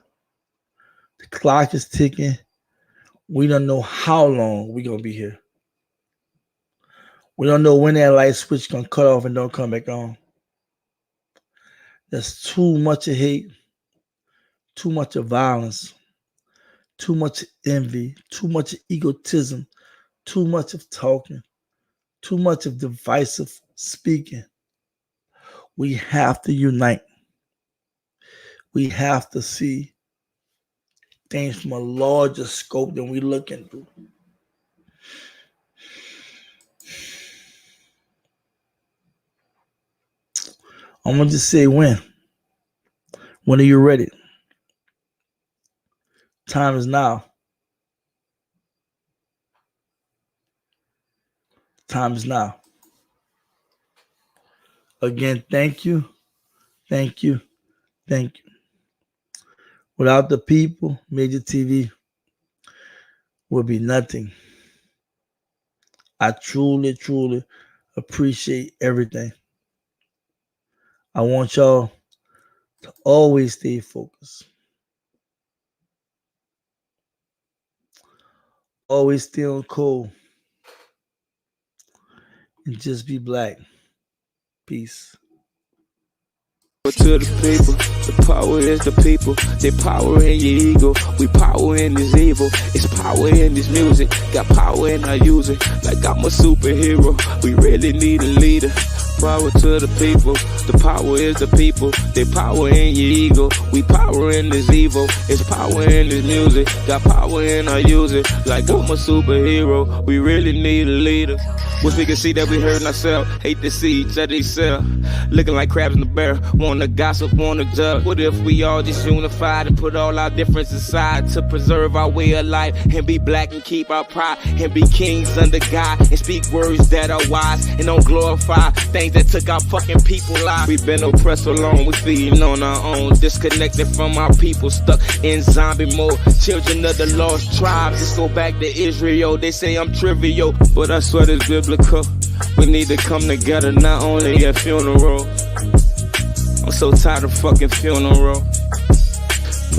B: The clock is ticking. We don't know how long we're going to be here. We don't know when that light switch is going to cut off and don't come back on. There's too much of hate, too much of violence, too much envy, too much egotism, too much of talking, too much of divisive speaking. We have to unite. We have to see things from a larger scope than we're looking through. I'm going to just say when. When are you ready? Time is now. Time is now. Again, thank you. Thank you. Thank you. Without the people, MajorTv would be nothing. I truly, truly appreciate everything. I want y'all to always stay focused. Always stay on cold. And just be black. Peace.
A: To the people, the power is the people. They power in your ego. We power in this evil. It's power in this music. Got power and I use it like I'm a superhero. We really need a leader. Power to the people. The power is the people. They power in your ego. We power in this evil. It's power in this music. Got power and I use it like I'm a superhero. We really need a leader. Wish we could see that we hurting ourselves. Hate to see each other excel. Looking like crabs in the barrel. Wanna gossip, wanna judge. What if we all just unified and put all our differences aside to preserve our way of life and be black and keep our pride and be kings under God and speak words that are wise and don't glorify things that took our fucking people lives. We've been oppressed so long, we feeding on our own. Disconnected from our people, stuck in zombie mode. Children of the lost tribes. Let's go back to Israel. They say I'm trivial, but I swear it's biblical. We need to come together, not only at funeral. I'm so tired of fucking funeral.